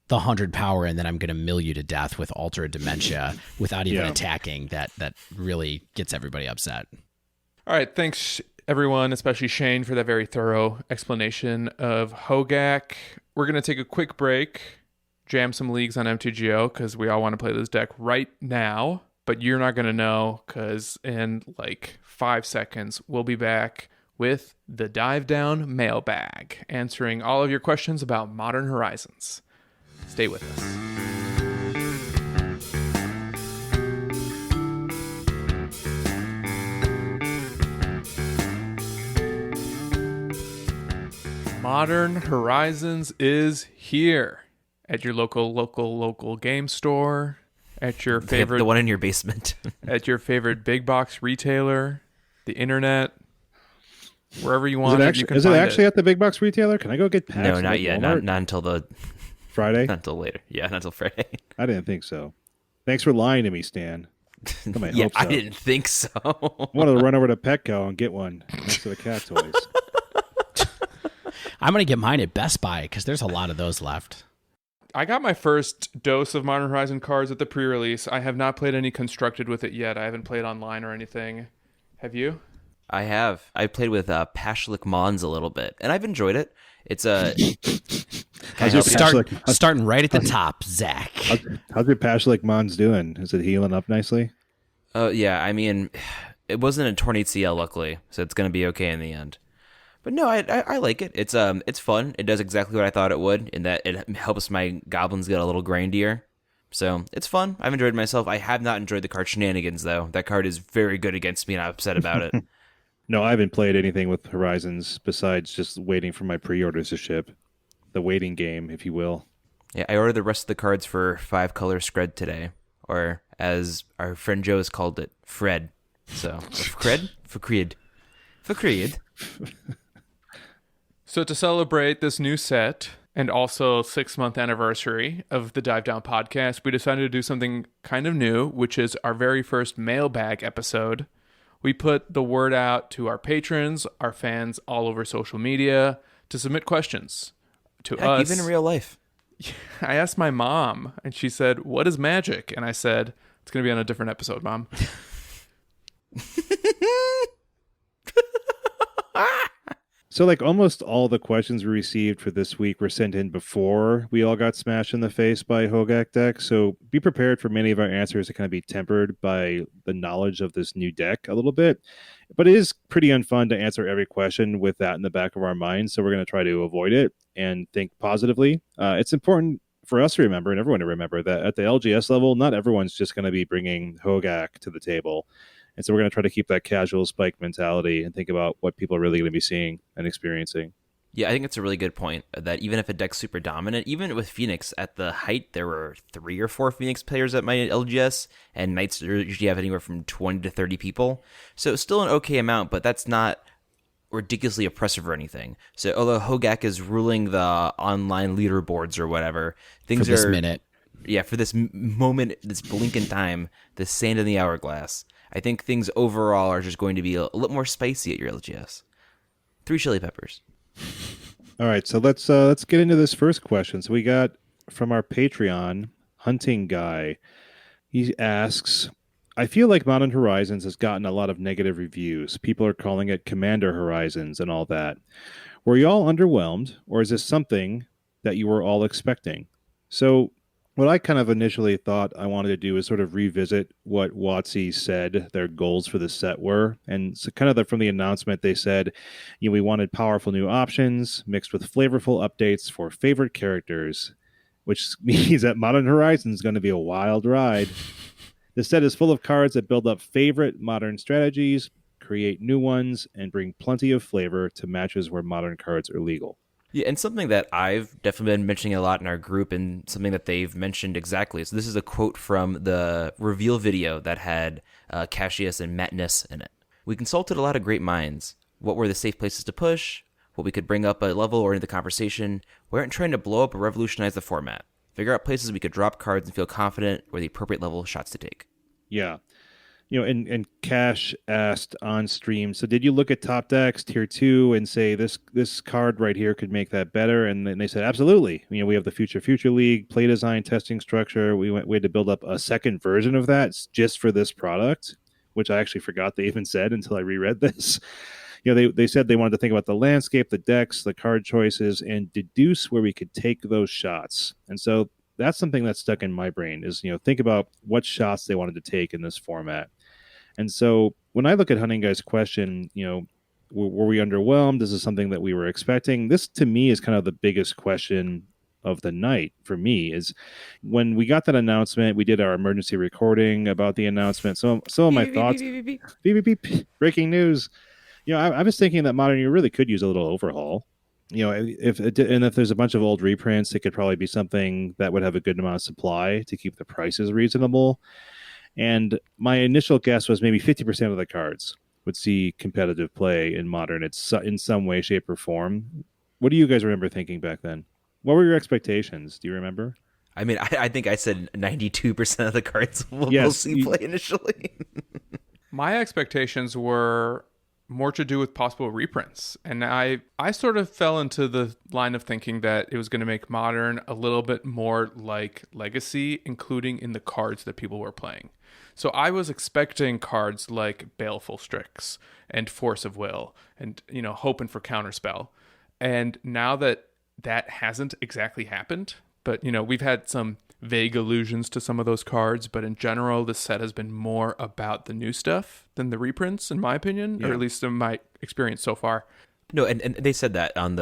the 100 power and then I'm going to mill you to death with Altered Dementia without even attacking that really gets everybody upset. All right. Thanks, everyone, especially Shane, for that very thorough explanation of Hogaak. We're going to take a quick break, jam some leagues on MTGO because we all want to play this deck right now. But you're not going to know because in like 5 seconds, we'll be back with the Dive Down mailbag, answering all of your questions about Modern Horizons. Stay with us. Modern Horizons is here at your local game store. At your favorite, the one in your basement. At your favorite big box retailer, the internet, wherever you want it, you can find it. Is it actually at the big box retailer? Can I go get packs? No, not yet. Not until the Friday. Not until later. Yeah, not until Friday. I didn't think so. Thanks for lying to me, Stan. Yeah, I didn't think so. I wanted to run over to Petco and get one next to the cat toys. I'm going to get mine at Best Buy because there's a lot of those left. I got my first dose of Modern Horizon cards at the pre-release. I have not played any constructed with it yet. I haven't played online or anything. Have you? I have. I played with Pashlik Mons a little bit, and I've enjoyed it. It's a... starting right at the top, Zach. How's your Pashlik Mons doing? Is it healing up nicely? Yeah, I mean, it wasn't a Tornate CL, luckily, so it's going to be okay in the end. But no, I like it. It's fun. It does exactly what I thought it would, in that it helps my goblins get a little grindier. So it's fun. I've enjoyed myself. I have not enjoyed the card Shenanigans, though. That card is very good against me, and I'm upset about it. No, I haven't played anything with Horizons besides just waiting for my pre-orders to ship. The waiting game, if you will. Yeah, I ordered the rest of the cards for 5-color Scred today, or as our friend Joe has called it, Fred. So, Fred? Fred. So to celebrate this new set and also 6-month anniversary of the Dive Down podcast, we decided to do something kind of new, which is our very first mailbag episode. We put the word out to our patrons, our fans all over social media to submit questions to us. Even in real life. I asked my mom, and she said, "What is magic?" And I said, "It's going to be on a different episode, Mom." So, like, almost all the questions we received for this week were sent in before we all got smashed in the face by Hogaak deck. So be prepared for many of our answers to kind of be tempered by the knowledge of this new deck a little bit. But it is pretty unfun to answer every question with that in the back of our minds. So we're going to try to avoid it and think positively. It's important for us to remember and everyone to remember that at the LGS level, not everyone's just going to be bringing Hogaak to the table. And so we're going to try to keep that casual spike mentality and think about what people are really going to be seeing and experiencing. Yeah, I think it's a really good point that even if a deck's super dominant, even with Phoenix at the height, there were 3 or 4 Phoenix players at my LGS, and Knights usually have anywhere from 20 to 30 people. So it's still an okay amount, but that's not ridiculously oppressive or anything. So although Hogaak is ruling the online leaderboards or whatever, things for this minute. Yeah, for this moment, this blink in time, this sand in the hourglass, I think things overall are just going to be a little more spicy at your LGS. 3 chili peppers. All right, so let's get into this first question. So we got from our Patreon, Hunting Guy. He asks, I feel like Modern Horizons has gotten a lot of negative reviews. People are calling it Commander Horizons and all that. Were you all underwhelmed, or is this something that you were all expecting? So what I kind of initially thought I wanted to do is sort of revisit what WotC said their goals for the set were. And so kind of from the announcement, they said, we wanted powerful new options mixed with flavorful updates for favorite characters, which means that Modern Horizons is going to be a wild ride. The set is full of cards that build up favorite modern strategies, create new ones, and bring plenty of flavor to matches where modern cards are legal. Yeah, and something that I've definitely been mentioning a lot in our group and something that they've mentioned exactly. So this is a quote from the reveal video that had Cassius and Matness in it. We consulted a lot of great minds. What were the safe places to push? What we could bring up a level or into the conversation? We aren't trying to blow up or revolutionize the format. Figure out places we could drop cards and feel confident or the appropriate level shots to take. Yeah. And Cash asked on stream, so did you look at top decks, tier 2, and say this card right here could make that better? And then they said, absolutely. We have the Future League, play design, testing structure. We had to build up a second version of that just for this product, which I actually forgot they even said until I reread this. They said they wanted to think about the landscape, the decks, the card choices, and deduce where we could take those shots. And so that's something that's stuck in my brain is, think about what shots they wanted to take in this format. And so when I look at Hunting Guy's question, were we underwhelmed? Is this something that we were expecting? This, to me, is kind of the biggest question of the night for me is when we got that announcement, we did our emergency recording about the announcement. So some of my thoughts, breaking news. I was thinking that Modern, you really could use a little overhaul. If there's a bunch of old reprints, it could probably be something that would have a good amount of supply to keep the prices reasonable. And my initial guess was maybe 50% of the cards would see competitive play in Modern in some way, shape, or form. What do you guys remember thinking back then? What were your expectations? Do you remember? I mean, I think I said 92% of the cards will see play initially. My expectations were more to do with possible reprints. And I sort of fell into the line of thinking that it was going to make Modern a little bit more like Legacy, including in the cards that people were playing. So I was expecting cards like Baleful Strix and Force of Will and, hoping for Counterspell. And now that hasn't exactly happened, but, we've had some vague allusions to some of those cards, but in general, this set has been more about the new stuff than the reprints, in my opinion, or at least in my experience so far. No, and they said that on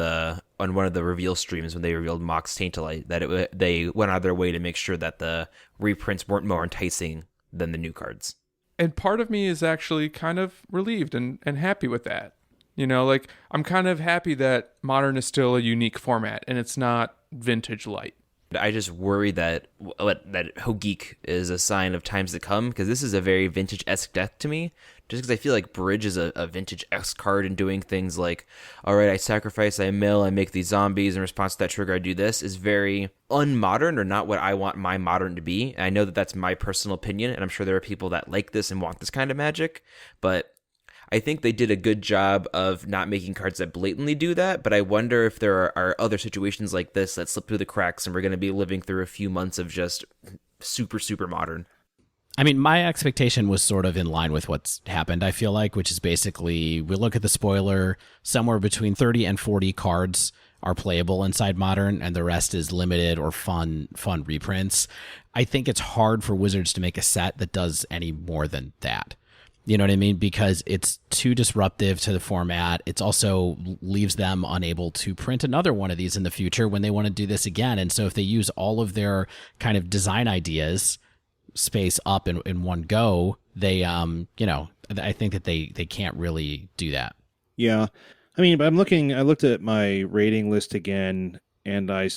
one of the reveal streams when they revealed Mox Taintolite, that they went out of their way to make sure that the reprints weren't more enticing than the new cards. And part of me is actually kind of relieved and happy with that. You know, like I'm kind of happy that Modern is still a unique format and it's not vintage light. I just worry that Hogaak is a sign of times to come, because this is a very vintage-esque deck to me. Just because I feel like Bridge is a vintage-esque card, and doing things like, all right, I sacrifice, I mill, I make these zombies, in response to that trigger, I do this, is very unmodern, or not what I want my Modern to be. And I know that that's my personal opinion, and I'm sure there are people that like this and want this kind of magic, but I think they did a good job of not making cards that blatantly do that, but I wonder if there are other situations like this that slip through the cracks, and we're going to be living through a few months of just super, super modern. I mean, my expectation was sort of in line with what's happened, I feel like, which is basically we look at the spoiler, somewhere between 30 and 40 cards are playable inside Modern, and the rest is limited or fun reprints. I think it's hard for Wizards to make a set that does any more than that. You know what I mean? Because it's too disruptive to the format. It's also leaves them unable to print another one of these in the future when they want to do this again. And so if they use all of their kind of design ideas space up in one go, they, I think that they can't really do that. Yeah. I mean, I looked at my rating list again, and I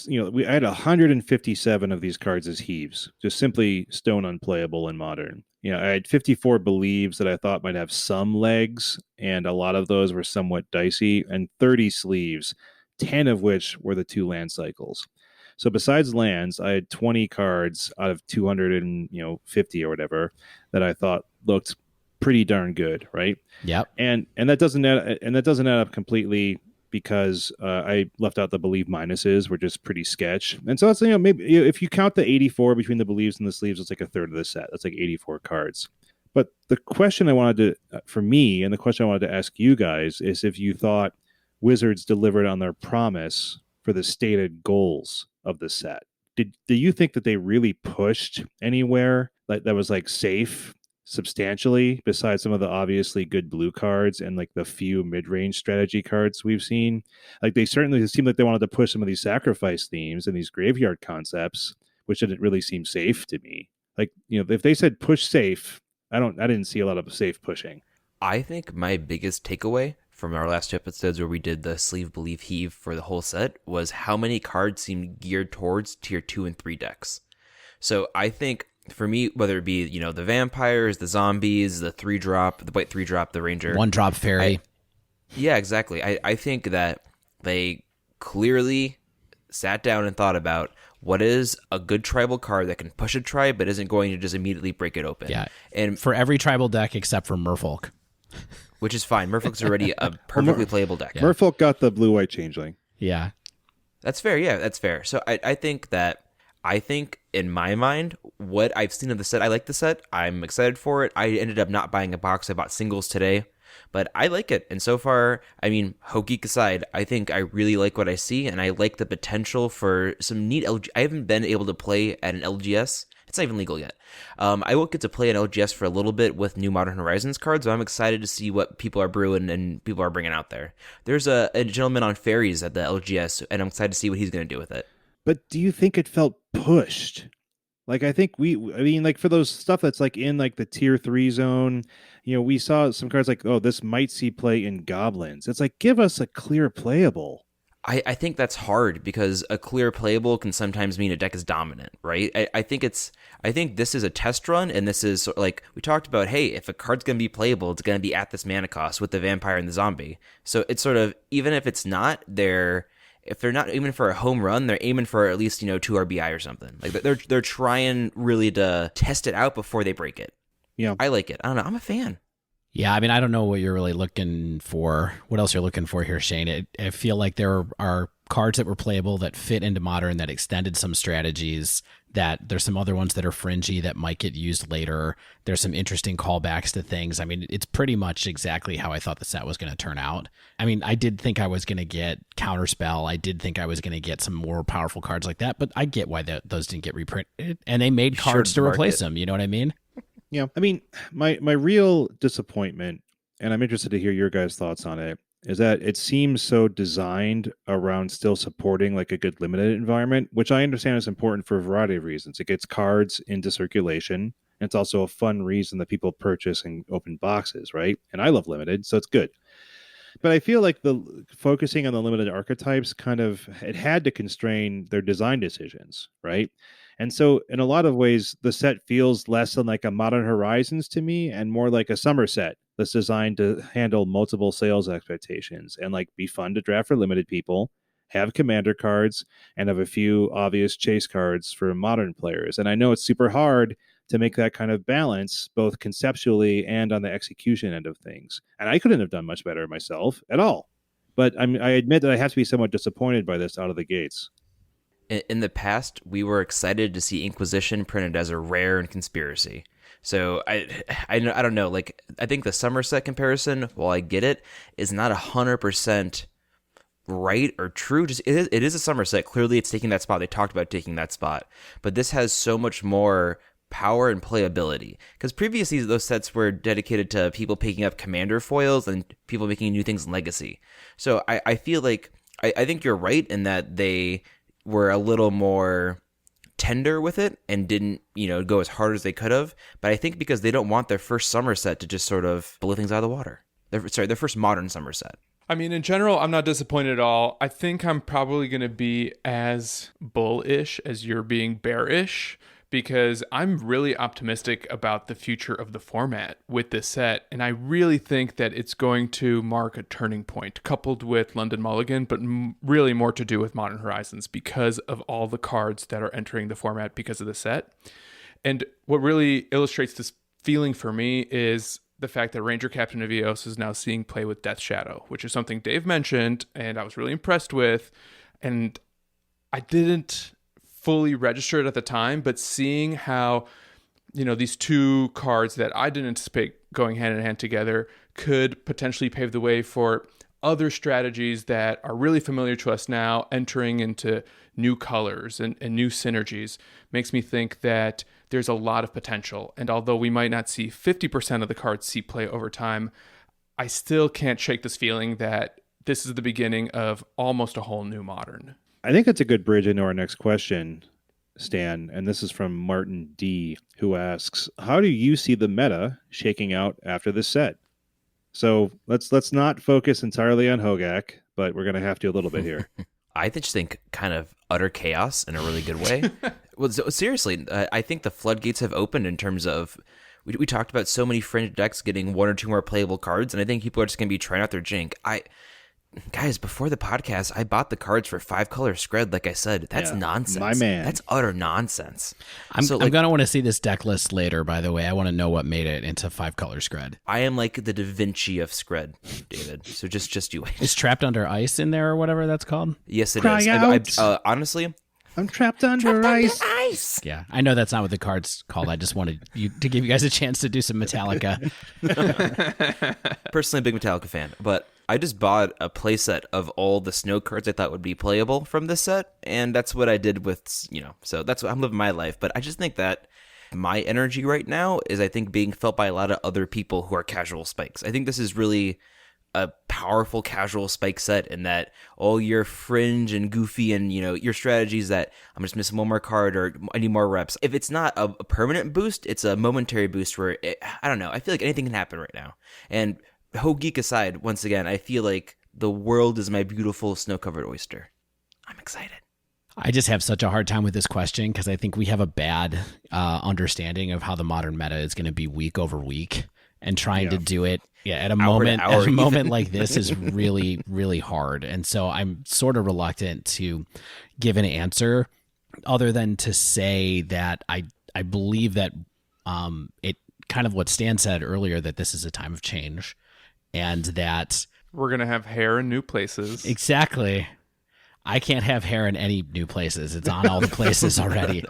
had 157 of these cards as heaves, just simply stone unplayable in Modern. I had 54 believes that I thought might have some legs, and a lot of those were somewhat dicey, and 30 sleeves, 10 of which were the 2 land cycles. So besides lands, I had 20 cards out of 250 or whatever that I thought looked pretty darn good, right? Yep. And that doesn't add up completely, because I left out the believe minuses, were just pretty sketch. And so that's, maybe if you count the 84 between the believes and the sleeves, it's like a third of the set. That's like 84 cards. But the question I wanted to ask you guys is if you thought Wizards delivered on their promise for the stated goals of the set. Do you think that they really pushed anywhere that was like safe substantially, besides some of the obviously good blue cards and like the few mid-range strategy cards we've seen? Like, they certainly seemed like they wanted to push some of these sacrifice themes and these graveyard concepts, which didn't really seem safe to me. Like, if they said push safe, I didn't see a lot of safe pushing. I think my biggest takeaway from our last two episodes, where we did the sleeve, believe, heave for the whole set, was how many cards seemed geared towards tier 2 and 3 decks. So I think, for me, whether it be, the vampires, the zombies, the 3-drop, the white 3-drop, the ranger. 1-drop fairy. Yeah, exactly. I think that they clearly sat down and thought about what is a good tribal card that can push a tribe but isn't going to just immediately break it open. Yeah. And for every tribal deck except for Merfolk. Which is fine. Merfolk's already a perfectly playable deck. Yeah. Merfolk got the blue-white changeling. Yeah. That's fair. Yeah, that's fair. So I think in my mind, what I've seen of the set, I like the set. I'm excited for it. I ended up not buying a box. I bought singles today, but I like it. And so far, I mean, Hogaak aside, I think I really like what I see, and I like the potential for some neat I haven't been able to play at an LGS. It's not even legal yet. I won't get to play an LGS for a little bit with new Modern Horizons cards, so I'm excited to see what people are brewing and people are bringing out there. There's a gentleman on fairies at the LGS, and I'm excited to see what he's going to do with it. But do you think it felt pushed? Like, I think like for those stuff that's like in like the tier 3 zone, we saw some cards like, oh, this might see play in goblins. It's like, give us a clear playable. I think that's hard, because a clear playable can sometimes mean a deck is dominant, right? I think this is a test run, and this is like we talked about. Hey, if a card's gonna be playable, it's gonna be at this mana cost with the vampire and the zombie. So it's sort of, even if it's not there, if they're not aiming for a home run, they're aiming for at least 2 RBI or something. Like they're trying really to test it out before they break it. Yeah, I like it. I don't know. I'm a fan. Yeah, I mean, I don't know what you're really looking for. What else you're looking for here, Shane? I feel like there are cards that were playable that fit into Modern, that extended some strategies, that there's some other ones that are fringy that might get used later. There's some interesting callbacks to things. I mean, it's pretty much exactly how I thought the set was going to turn out. I mean, I did think I was going to get Counterspell. I did think I was going to get some more powerful cards like that, but I get why those didn't get reprinted. And they made cards to replace them. You know what I mean? Yeah, I mean, my real disappointment, and I'm interested to hear your guys' thoughts on it, is that it seems so designed around still supporting like a good limited environment, which I understand is important for a variety of reasons. It gets cards into circulation, It's also a fun reason that people purchase and open boxes, right? And I love limited, so it's good. But I feel like the focusing on the limited archetypes it had to constrain their design decisions, right? And so in a lot of ways, the set feels less than like a Modern Horizons to me and more like a summer set that's designed to handle multiple sales expectations and like be fun to draft for limited people, have commander cards, and have a few obvious chase cards for modern players. And I know it's super hard to make that kind of balance, both conceptually and on the execution end of things. And I couldn't have done much better myself at all. But I admit that I have to be somewhat disappointed by this out of the gates. In the past, we were excited to see Inquisition printed as a rare and conspiracy. So I don't know. Like, I think the Somerset comparison, while I get it, is not 100% right or true. Just it is a Somerset. Clearly, it's taking that spot. They talked about taking that spot, but this has so much more power and playability, because previously those sets were dedicated to people picking up commander foils and people making new things in Legacy. So I feel like I think you're right in that they were a little more tender with it and didn't go as hard as they could have. But I think because they don't want their first summer set to just sort of blow things out of the water. Their first modern summer set. I mean, in general, I'm not disappointed at all. I think I'm probably going to be as bullish as you're being bearish, because I'm really optimistic about the future of the format with this set. And I really think that it's going to mark a turning point, coupled with London Mulligan, but really more to do with Modern Horizons because of all the cards that are entering the format because of the set. And what really illustrates this feeling for me is the fact that Ranger Captain of Eos is now seeing play with Death Shadow, which is something Dave mentioned and I was really impressed with. And I didn't fully register it at the time, but seeing how, these two cards that I didn't anticipate going hand in hand together could potentially pave the way for other strategies that are really familiar to us now entering into new colors and new synergies makes me think that there's a lot of potential. And although we might not see 50% of the cards see play over time, I still can't shake this feeling that this is the beginning of almost a whole new Modern. I think that's a good bridge into our next question, Stan. And this is from Martin D, who asks, how do you see the meta shaking out after this set? So let's not focus entirely on Hogaak, but we're going to have to a little bit here. I just think kind of utter chaos in a really good way. Well, seriously, I think the floodgates have opened in terms of, we talked about so many fringe decks getting one or two more playable cards, and I think people are just going to be trying out their jink. Guys, before the podcast, I bought the cards for 5-color Scred. Like I said, that's nonsense. My man. That's utter nonsense. I'm going to want to see this deck list later, by the way. I want to know what made it into 5-color Scred. I am like the Da Vinci of Scred, David. So just you wait. Is Trapped Under Ice in there or whatever that's called? Yes, it Cry is. out. Honestly, I'm trapped under ice. Yeah, I know that's not what the card's called. I just wanted to give you guys a chance to do some Metallica. Personally, a big Metallica fan, but I just bought a playset of all the snow cards I thought would be playable from this set, and that's what I did with, so that's what I'm living my life. But I just think that my energy right now is, I think, being felt by a lot of other people who are casual spikes. I think this is really a powerful casual spike set in that all your fringe and goofy and, your strategies that I'm just missing one more card or I need more reps. If it's not a permanent boost, it's a momentary boost where, I don't know, I feel like anything can happen right now. And Hogaak aside, once again, I feel like the world is my beautiful snow-covered oyster. I'm excited. I just have such a hard time with this question because I think we have a bad understanding of how the modern meta is going to be week over week, and trying to do it at a moment like this is really, really hard. And so I'm sort of reluctant to give an answer other than to say that I believe that it kind of what Stan said earlier, that this is a time of change and that we're going to have hair in new places. Exactly. I can't have hair in any new places. It's on all the places already.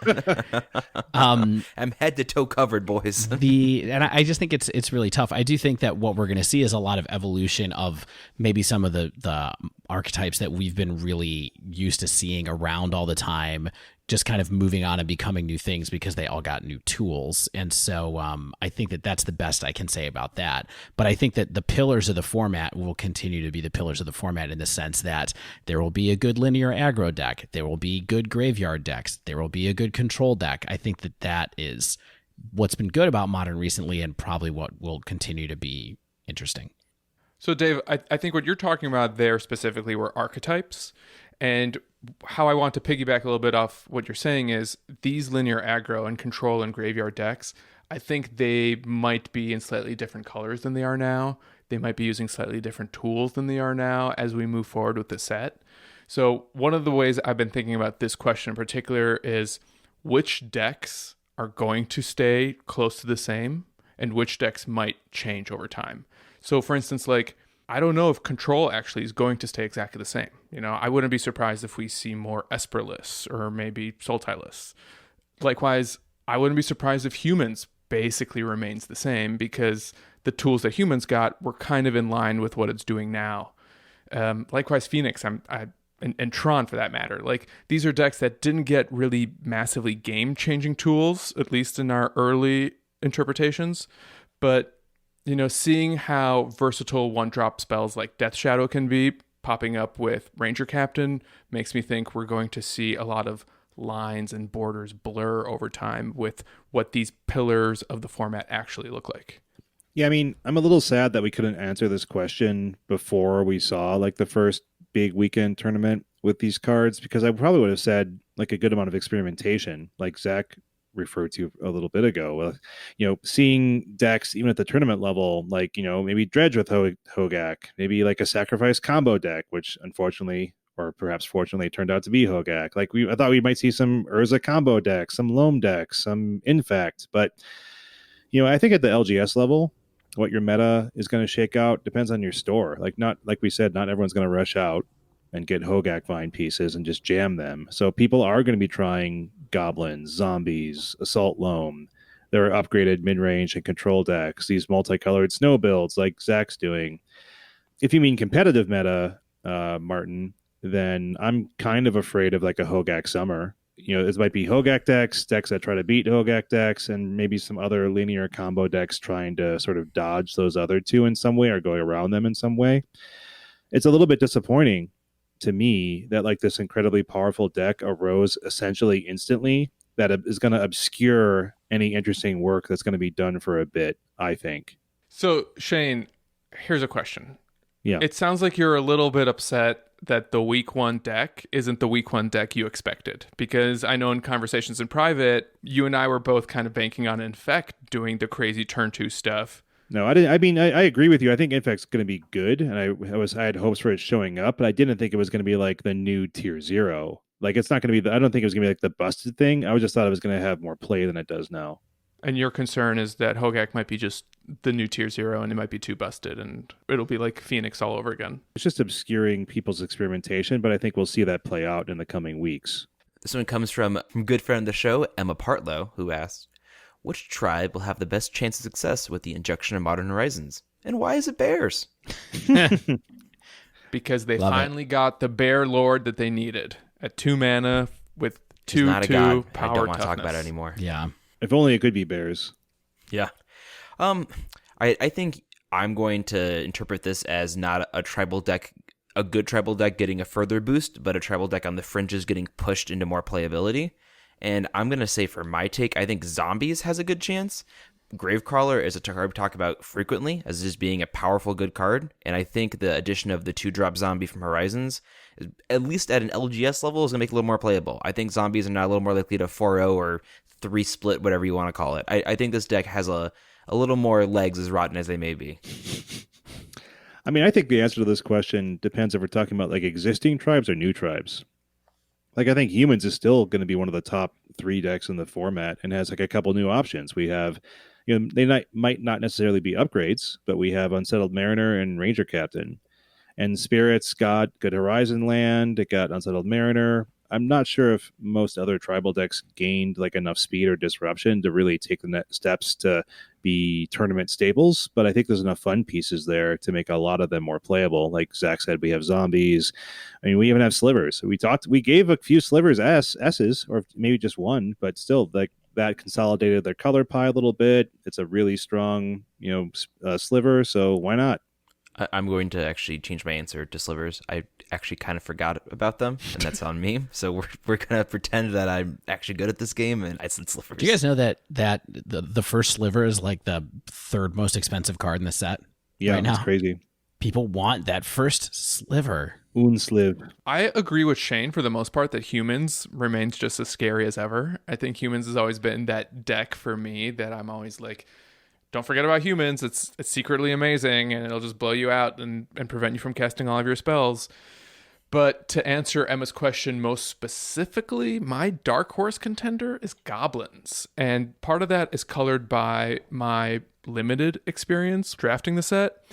I'm head to toe covered, boys. And I just think it's really tough. I do think that what we're going to see is a lot of evolution of maybe some of the archetypes that we've been really used to seeing around all the time, just kind of moving on and becoming new things because they all got new tools. And so I think that that's the best I can say about that. But I think that the pillars of the format will continue to be the pillars of the format in the sense that there will be a good linear aggro deck. There will be good graveyard decks. There will be a good control deck. I think that is what's been good about Modern recently, and probably what will continue to be interesting. So, Dave, I think what you're talking about there specifically were archetypes. And how I want to piggyback a little bit off what you're saying is these linear aggro and control and graveyard decks, I think they might be in slightly different colors than they are now. They might be using slightly different tools than they are now as we move forward with the set. So one of the ways I've been thinking about this question in particular is which decks are going to stay close to the same and which decks might change over time. So for instance, like, I don't know if control actually is going to stay exactly the same. You know, I wouldn't be surprised if we see more Esperlists or maybe Sultai-lists. Likewise, I wouldn't be surprised if humans basically remains the same because the tools that humans got were kind of in line with what it's doing now. Likewise, Phoenix and Tron for that matter. Like, these are decks that didn't get really massively game-changing tools, at least in our early interpretations, but you know, seeing how versatile one-drop spells like Death Shadow can be, popping up with Ranger Captain, makes me think we're going to see a lot of lines and borders blur over time with what these pillars of the format actually look like. Yeah, I mean, I'm a little sad that we couldn't answer this question before we saw like the first big weekend tournament with these cards, because I probably would have said like a good amount of experimentation, like Zach referred to a little bit ago. You know, seeing decks even at the tournament level, like, you know, maybe Dredge with Hogaak, maybe like a sacrifice combo deck, which unfortunately or perhaps fortunately turned out to be Hogaak. Like, I thought we might see some Urza combo decks, some Loam decks, some Infect, but you know, I think at the LGS level, what your meta is going to shake out depends on your store. Like, not like we said, not everyone's going to rush out and get Hogaak Vine pieces and just jam them. So people are going to be trying goblins, zombies, assault loam. There are upgraded mid-range and control decks, these multicolored snow builds like Zach's doing. If you mean competitive meta, Martin, then I'm kind of afraid of like a Hogaak summer. You know, this might be Hogaak decks that try to beat Hogaak decks, and maybe some other linear combo decks trying to sort of dodge those other two in some way or going around them in some way. It's a little bit disappointing to me that like this incredibly powerful deck arose essentially instantly that is going to obscure any interesting work that's going to be done for a bit, I think. So Shane, here's a question. Yeah. It sounds like you're a little bit upset that the week one deck isn't the week one deck you expected, because I know in conversations in private, you and I were both kind of banking on Infect doing the crazy turn two stuff. No, I didn't. I mean, I agree with you. I think Infect's going to be good, and I had hopes for it showing up, but I didn't think it was going to be like the new tier 0. Like, it's not going to be. I don't think it was going to be like the busted thing. I just thought it was going to have more play than it does now. And your concern is that Hogaak might be just the new tier 0, and it might be too busted, and it'll be like Phoenix all over again. It's just obscuring people's experimentation, but I think we'll see that play out in the coming weeks. This one comes from good friend of the show, Emma Partlow, who asks, which tribe will have the best chance of success with the injection of Modern Horizons? And why is it bears? Because they finally got the bear lord that they needed at 2 mana with 2/2 power toughness. I don't want to talk about it anymore. Yeah. If only it could be bears. Yeah. I think I'm going to interpret this as not a tribal deck, a good tribal deck getting a further boost, but a tribal deck on the fringes getting pushed into more playability. And I'm going to say for my take, I think Zombies has a good chance. Gravecrawler is a card we talk about frequently as just being a powerful good card. And I think the addition of the 2-drop zombie from Horizons, at least at an LGS level, is going to make it a little more playable. I think Zombies are now a little more likely to 4-0 or 3-split, whatever you want to call it. I think this deck has a little more legs, as rotten as they may be. I mean, I think the answer to this question depends if we're talking about like existing tribes or new tribes. Like, I think Humans is still going to be one of the top 3 decks in the format and has like a couple new options. We have, you know, they might not necessarily be upgrades, but we have Unsettled Mariner and Ranger Captain. And Spirits got Good Horizon Land, it got Unsettled Mariner. I'm not sure if most other tribal decks gained like enough speed or disruption to really take the next steps to be tournament staples, but I think there's enough fun pieces there to make a lot of them more playable. Like Zach said, we have Zombies. I mean, we even have Slivers. We gave a few Slivers S's, or maybe just one, but still, like, that consolidated their color pie a little bit. It's a really strong, you know, sliver, so why not? I'm going to actually change my answer to slivers. I actually kind of forgot about them, and that's on me. So we're gonna pretend that I'm actually good at this game, and I said slivers. Do you guys know that the first sliver is like the third most expensive card in the set? Yeah, right that's now. crazy. People want that first sliver. Unsliv. I agree with Shane for the most part that humans remains just as scary as ever. I think humans has always been that deck for me that I'm always like, don't forget about humans. It's secretly amazing and it'll just blow you out and prevent you from casting all of your spells. But to answer Emma's question most specifically, my dark horse contender is goblins. And part of that is colored by my limited experience drafting the set.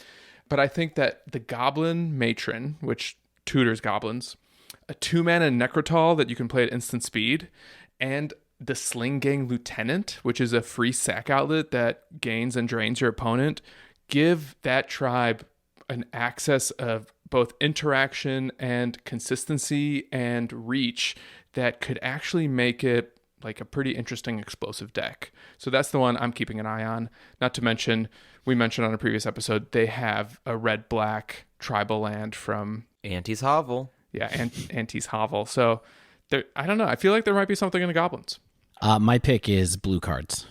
But I think that the goblin matron, which tutors goblins, a 2-mana Necrotal that you can play at instant speed, and the Sling Gang Lieutenant, which is a free sack outlet that gains and drains your opponent, give that tribe an access of both interaction and consistency and reach that could actually make it like a pretty interesting explosive deck. So that's the one I'm keeping an eye on. Not to mention, we mentioned on a previous episode, they have a red-black tribal land from Auntie's Hovel. Yeah, Auntie's Hovel. So I don't know. I feel like there might be something in the goblins. My pick is blue cards.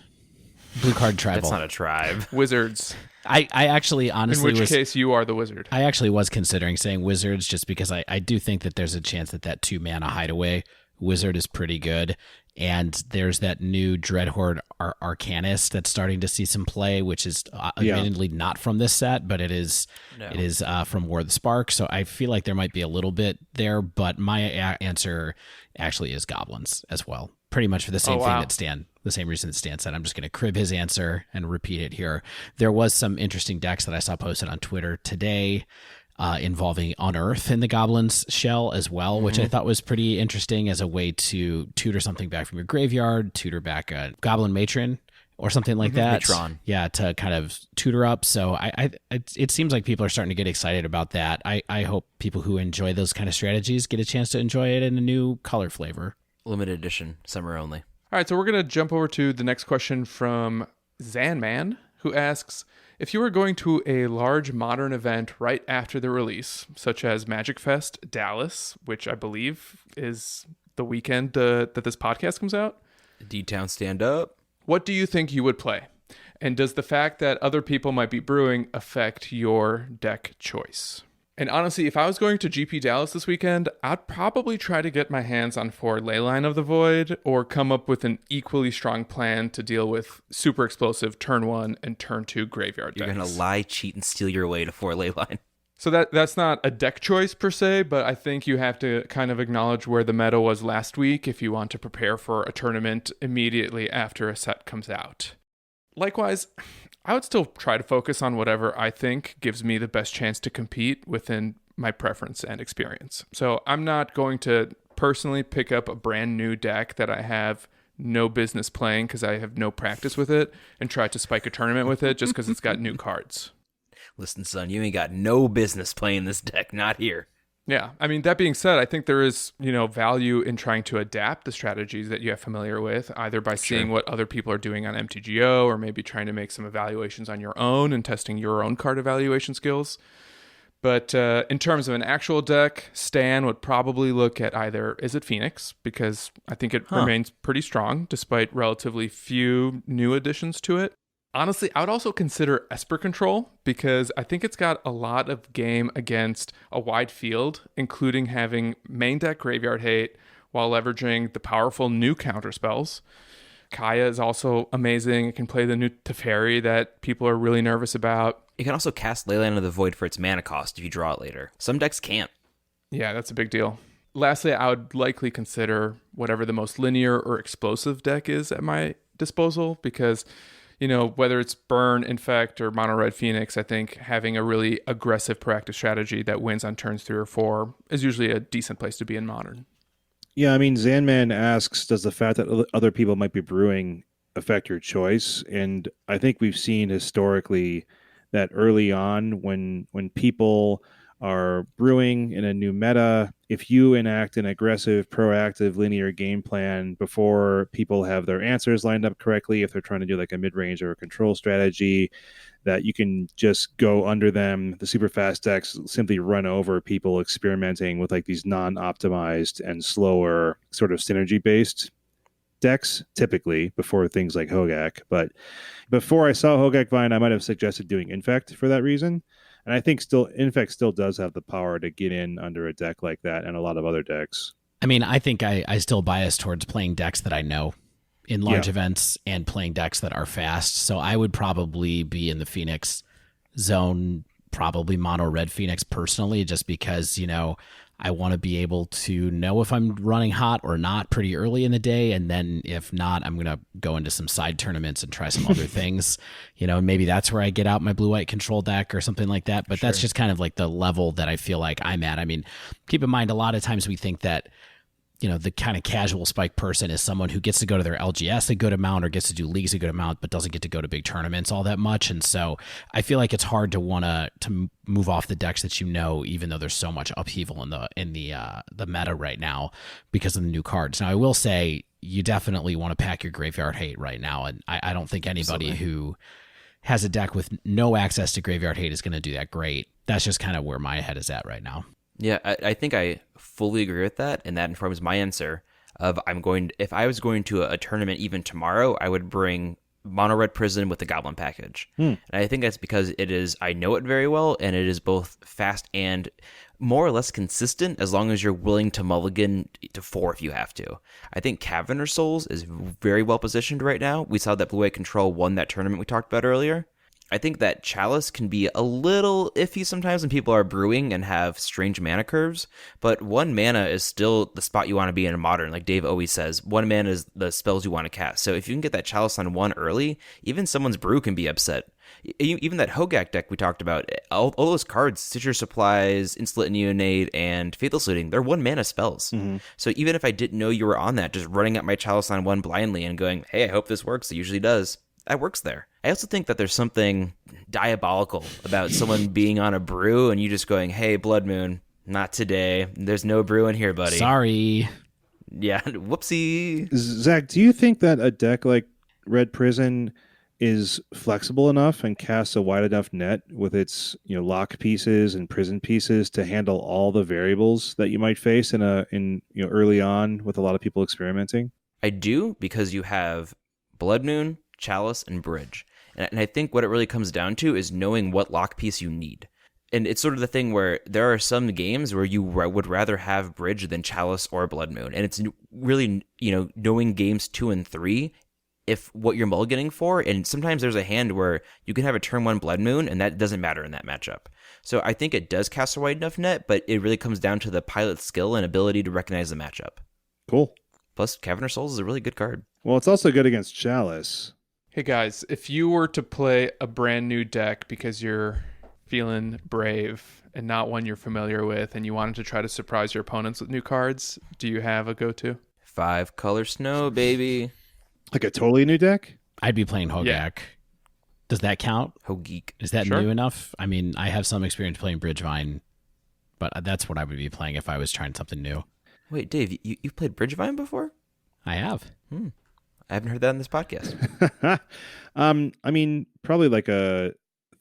Blue card tribal. That's not a tribe. Wizards. I actually honestly in which case you are the wizard. I actually was considering saying wizards just because I do think that there's a chance that 2-mana hideaway wizard is pretty good. And there's that new Dreadhorde Arcanist that's starting to see some play, which is admittedly not from this set, but it is from War of the Spark. So I feel like there might be a little bit there, but my answer actually is goblins as well. Pretty much for the same thing that the same reason that Stan said. I'm just going to crib his answer and repeat it here. There was some interesting decks that I saw posted on Twitter today involving Unearth in the Goblin's shell as well, which I thought was pretty interesting as a way to tutor something back from your graveyard, tutor back a Goblin Matron or something like that. Matron. Yeah, to kind of tutor up. So it seems like people are starting to get excited about that. I hope people who enjoy those kind of strategies get a chance to enjoy it in a new color flavor. Limited edition, summer only. All right, so we're going to jump over to the next question from Zanman, who asks, if you were going to a large modern event right after the release, such as Magic Fest Dallas, which I believe is the weekend that this podcast comes out. D-Town stand up. What do you think you would play? And does the fact that other people might be brewing affect your deck choice? And honestly, if I was going to GP Dallas this weekend, I'd probably try to get my hands on 4 Leyline of the Void or come up with an equally strong plan to deal with super explosive turn 1 and turn 2 graveyard decks. You're going to lie, cheat, and steal your way to 4 Leyline. So that's not a deck choice per se, but I think you have to kind of acknowledge where the meta was last week if you want to prepare for a tournament immediately after a set comes out. Likewise, I would still try to focus on whatever I think gives me the best chance to compete within my preference and experience. So I'm not going to personally pick up a brand new deck that I have no business playing because I have no practice with it and try to spike a tournament with it just because it's got new cards. Listen, son, you ain't got no business playing this deck, not here. Yeah, I mean, that being said, I think there is, value in trying to adapt the strategies that you have familiar with, either by seeing what other people are doing on MTGO or maybe trying to make some evaluations on your own and testing your own card evaluation skills. But in terms of an actual deck, Stan would probably look at either, is it Phoenix? Because I think it remains pretty strong despite relatively few new additions to it. Honestly, I would also consider Esper Control because I think it's got a lot of game against a wide field, including having main deck Graveyard Hate while leveraging the powerful new counter spells. Kaya is also amazing. It can play the new Teferi that people are really nervous about. You can also cast Leyline of the Void for its mana cost if you draw it later. Some decks can't. Yeah, that's a big deal. Lastly, I would likely consider whatever the most linear or explosive deck is at my disposal because whether it's Burn, Infect, or Mono Red Phoenix, I think having a really aggressive proactive strategy that wins on turns 3 or 4 is usually a decent place to be in Modern. Yeah, I mean, Zanman asks, does the fact that other people might be brewing affect your choice? And I think we've seen historically that early on when people are brewing in a new meta if you enact an aggressive, proactive, linear game plan before people have their answers lined up correctly, if they're trying to do like a mid-range or a control strategy, that you can just go under them. The super fast decks simply run over people experimenting with like these non-optimized and slower sort of synergy-based decks, typically before things like Hogaak. But before I saw Hogaak Vine, I might have suggested doing Infect for that reason. And I think Infect still does have the power to get in under a deck like that and a lot of other decks. I mean, I think I still bias towards playing decks that I know in large events and playing decks that are fast. So I would probably be in the Phoenix zone, probably mono red Phoenix personally, just because, I want to be able to know if I'm running hot or not pretty early in the day. And then if not, I'm going to go into some side tournaments and try some other things. Maybe that's where I get out my blue-white control deck or something like that. But That's just kind of like the level that I feel like I'm at. I mean, keep in mind, a lot of times we think that, the kind of casual spike person is someone who gets to go to their LGS a good amount or gets to do leagues a good amount, but doesn't get to go to big tournaments all that much. And so I feel like it's hard to want to move off the decks that even though there's so much upheaval in the meta right now because of the new cards. Now, I will say you definitely want to pack your Graveyard Hate right now, and I don't think anybody who has a deck with no access to Graveyard Hate is going to do that great. That's just kind of where my head is at right now. Yeah, I think I fully agree with that, and that informs my answer of if I was going to a tournament even tomorrow, I would bring Mono Red Prison with the Goblin package. And I think that's because I know it very well, and it is both fast and more or less consistent as long as you're willing to mulligan to 4 if you have to. I think Caverner Souls is very well positioned right now. We saw that Blue-White Control won that tournament we talked about earlier. I think that Chalice can be a little iffy sometimes when people are brewing and have strange mana curves, but 1 mana is still the spot you want to be in a Modern. Like Dave always says, 1 mana is the spells you want to cast. So if you can get that Chalice on 1 early, even someone's brew can be upset. Even that Hogaak deck we talked about, all those cards, Stitcher Supplies, Insolent Neonate, and Fatal Suiting, they're 1 mana spells. So even if I didn't know you were on that, just running up my Chalice on 1 blindly and going, hey, I hope this works, it usually does. That works there. I also think that there's something diabolical about someone being on a brew and you just going, hey, Blood Moon, not today. There's no brew in here, buddy. Sorry. Yeah, whoopsie. Zach, do you think that a deck like Red Prison is flexible enough and casts a wide enough net with its lock pieces and prison pieces to handle all the variables that you might face in early on with a lot of people experimenting? I do, because you have Blood Moon, Chalice, and Bridge. And I think what it really comes down to is knowing what lock piece you need. And it's sort of the thing where there are some games where you would rather have Bridge than Chalice or Blood Moon. And it's really, knowing games 2 and 3, if what you're mulliganing for. And sometimes there's a hand where you can have a turn 1 Blood Moon, and that doesn't matter in that matchup. So I think it does cast a wide enough net, but it really comes down to the pilot's skill and ability to recognize the matchup. Cool. Plus, Caverner Souls is a really good card. Well, it's also good against Chalice. Hey guys, if you were to play a brand new deck because you're feeling brave and not one you're familiar with, and you wanted to try to surprise your opponents with new cards, do you have a go-to? 5-color snow, baby. Like a totally new deck? I'd be playing Hogaak. Yeah. Does that count? Hogaak. Is that Sure. new enough? I mean, I have some experience playing Bridgevine, but that's what I would be playing if I was trying something new. Wait, Dave, you've played Bridgevine before? I have. I haven't heard that on this podcast. I mean, probably like a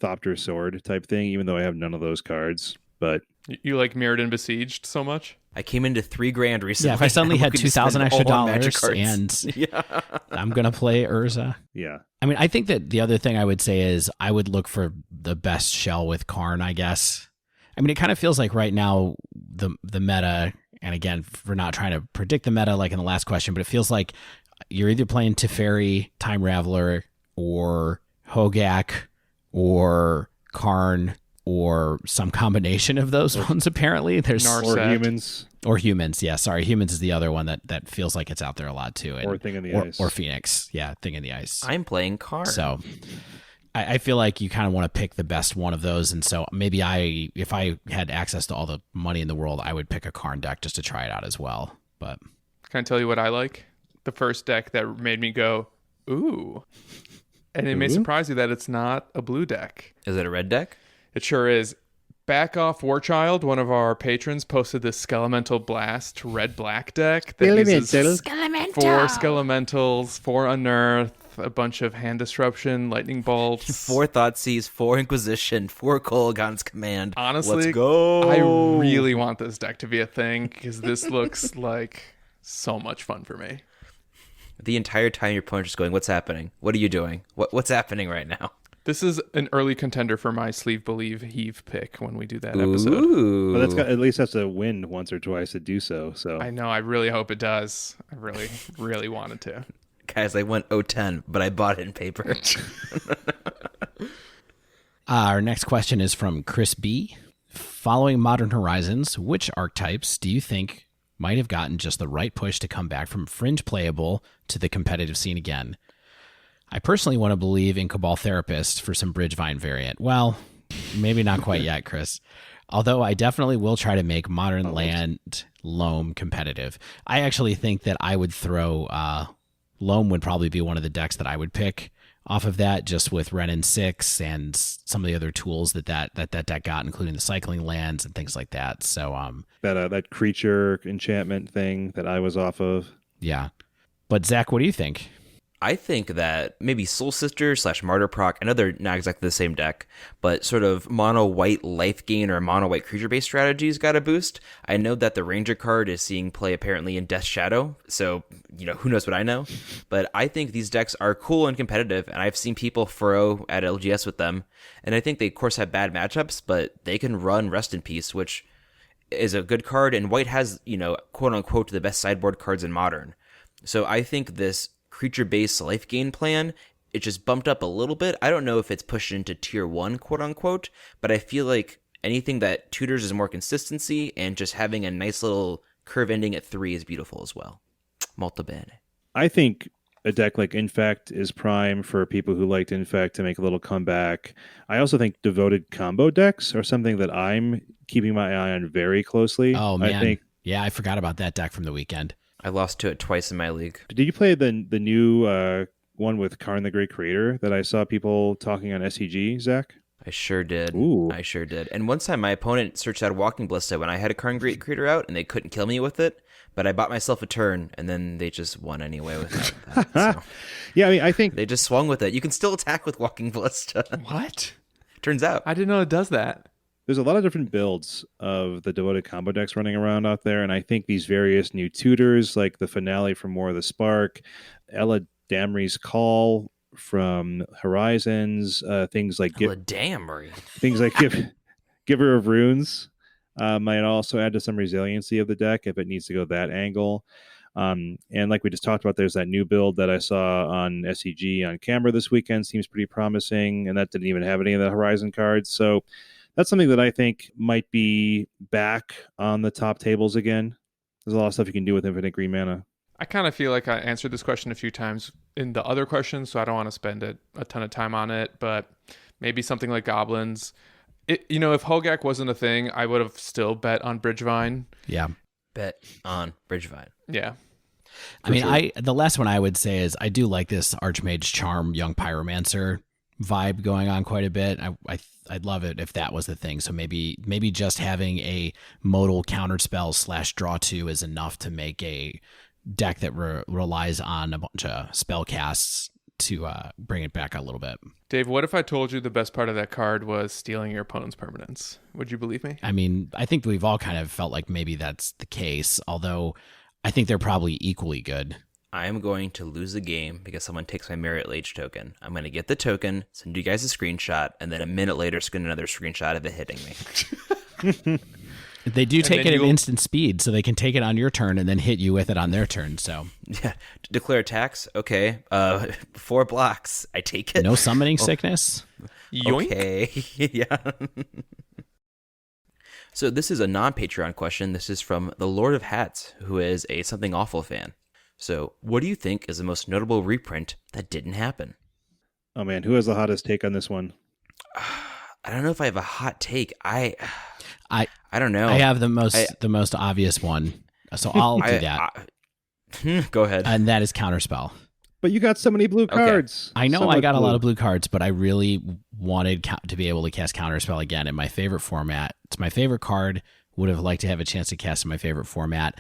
Thopter Sword type thing, even though I have none of those cards. But You like Mirrored and Besieged so much? I came into $3,000 recently. Yeah, if I suddenly I'm had looking to 2,000 spend extra all on Magic dollars cards. and I'm going to play Urza. yeah. I mean, I think that the other thing I would say is I would look for the best shell with Karn, I guess. I mean, it kind of feels like right now the meta, and again, we're not trying to predict the meta like in the last question, but it feels like you're either playing Teferi, Time Raveler, or Hogaak, or Karn, or some combination of those ones, apparently. There's Narset. Or humans. Or humans, yeah. Sorry, humans is the other one that feels like it's out there a lot too. Or Thing in the Ice. Or Phoenix, yeah, Thing in the Ice. I'm playing Karn. So I feel like you kind of want to pick the best one of those. And so maybe if I had access to all the money in the world, I would pick a Karn deck just to try it out as well. But Can I tell you what I like? The first deck that made me go, ooh. And it may Ooh? surprise you that it's not a blue deck. Is it a red deck? It sure is. Back Off Warchild, one of our patrons, posted this Skelemental Blast red-black deck that uses 4 Skelementals, 4 Unearth, a bunch of Hand Disruption, Lightning Bolts. 4 Thoughtseize, 4 Inquisition, 4 Kolaghan's Command. Honestly, let's go. I really want this deck to be a thing because this looks like so much fun for me. The entire time your opponent's just going, what's happening? What are you doing? What's happening right now? This is an early contender for my Sleeve Believe Heave pick when we do that episode. Ooh. But at least has to win once or twice to do so. So I know. I really hope it does. I really, really wanted to. Guys, I went 0-10, but I bought it in paper. Our next question is from Chris B. Following Modern Horizons, which archetypes do you think might have gotten just the right push to come back from fringe playable to the competitive scene again? I personally want to believe in Cabal Therapist for some Bridgevine variant. Well, maybe not quite yet, Chris. Although I definitely will try to make Modern Land Loam competitive. I actually think that I would throw Loam would probably be one of the decks that I would pick off of that, just with Renin 6 and some of the other tools that deck got, including the cycling lands and things like that. So that creature enchantment thing that I was off of. Yeah. But Zach, what do you think? I think that maybe Soul Sister / Martyr Proc, I know they're not exactly the same deck, but sort of mono-white life gain or mono-white creature-based strategies got a boost. I know that the Ranger card is seeing play apparently in Death Shadow, so, who knows what I know. But I think these decks are cool and competitive, and I've seen people throw at LGS with them. And I think they, of course, have bad matchups, but they can run Rest in Peace, which is a good card, and White has, quote-unquote, the best sideboard cards in Modern. So I think this creature-based life gain plan, it just bumped up a little bit. I don't know if it's pushed into tier 1, quote-unquote, but I feel like anything that tutors is more consistency, and just having a nice little curve ending at 3 is beautiful as well. Molto bene. I think a deck like Infect is prime for people who liked Infect to make a little comeback. I also think devoted combo decks are something that I'm keeping my eye on very closely. Oh, man. I forgot about that deck from the weekend. I lost to it twice in my league. Did you play the new one with Karn the Great Creator that I saw people talking on SCG, Zach? I sure did. Ooh. I sure did. And one time my opponent searched out a Walking Ballista when I had a Karn Great Creator out, and they couldn't kill me with it. But I bought myself a turn, and then they just won anyway with that. So. Yeah, I think they just swung with it. You can still attack with Walking Ballista. What? Turns out. I didn't know it does that. There's a lot of different builds of the devoted combo decks running around out there, and I think these various new tutors, like the finale from War of the Spark, Ella Damry's Call from Horizons, things like Ella Damry. Things like Giver of Runes might also add to some resiliency of the deck if it needs to go that angle. And like we just talked about, there's that new build that I saw on SEG on camera this weekend, seems pretty promising, and that didn't even have any of the Horizon cards. So that's something that I think might be back on the top tables again. There's a lot of stuff you can do with Infinite Green Mana. I kind of feel like I answered this question a few times in the other questions, so I don't want to spend a ton of time on it, but maybe something like Goblins. If Hogaak wasn't a thing, I would have still bet on Bridgevine. Yeah. Bet on Bridgevine. Yeah. The last one I would say is I do like this Archmage Charm Young Pyromancer vibe going on quite a bit. I'd love it if that was the thing. So maybe just having a modal counterspell / draw 2 is enough to make a deck that relies on a bunch of spell casts to bring it back a little bit. Dave, what if I told you the best part of that card was stealing your opponent's permanents? Would you believe me? I mean, I think we've all kind of felt like maybe that's the case, although I think they're probably equally good. I am going to lose a game because someone takes my Merit Lage token. I'm going to get the token, send you guys a screenshot, and then a minute later send another screenshot of it hitting me. They do take it at instant speed, so they can take it on your turn and then hit you with it on their turn. So yeah, declare attacks. Okay, 4 blocks. I take it. No summoning sickness. Yoink. Okay, yeah. So this is a non-Patreon question. This is from the Lord of Hats, who is a Something Awful fan. So, what do you think is the most notable reprint that didn't happen? Oh man, who has the hottest take on this one? I don't know if I have a hot take. I don't know. I have the most obvious one, so I'll do that. Go ahead. And that is Counterspell. But you got so many blue cards. I know So I much got a blue. lot of blue cards, but I really wanted to be able to cast Counterspell again in my favorite format. It's my favorite card. Would have liked to have a chance to cast in my favorite format.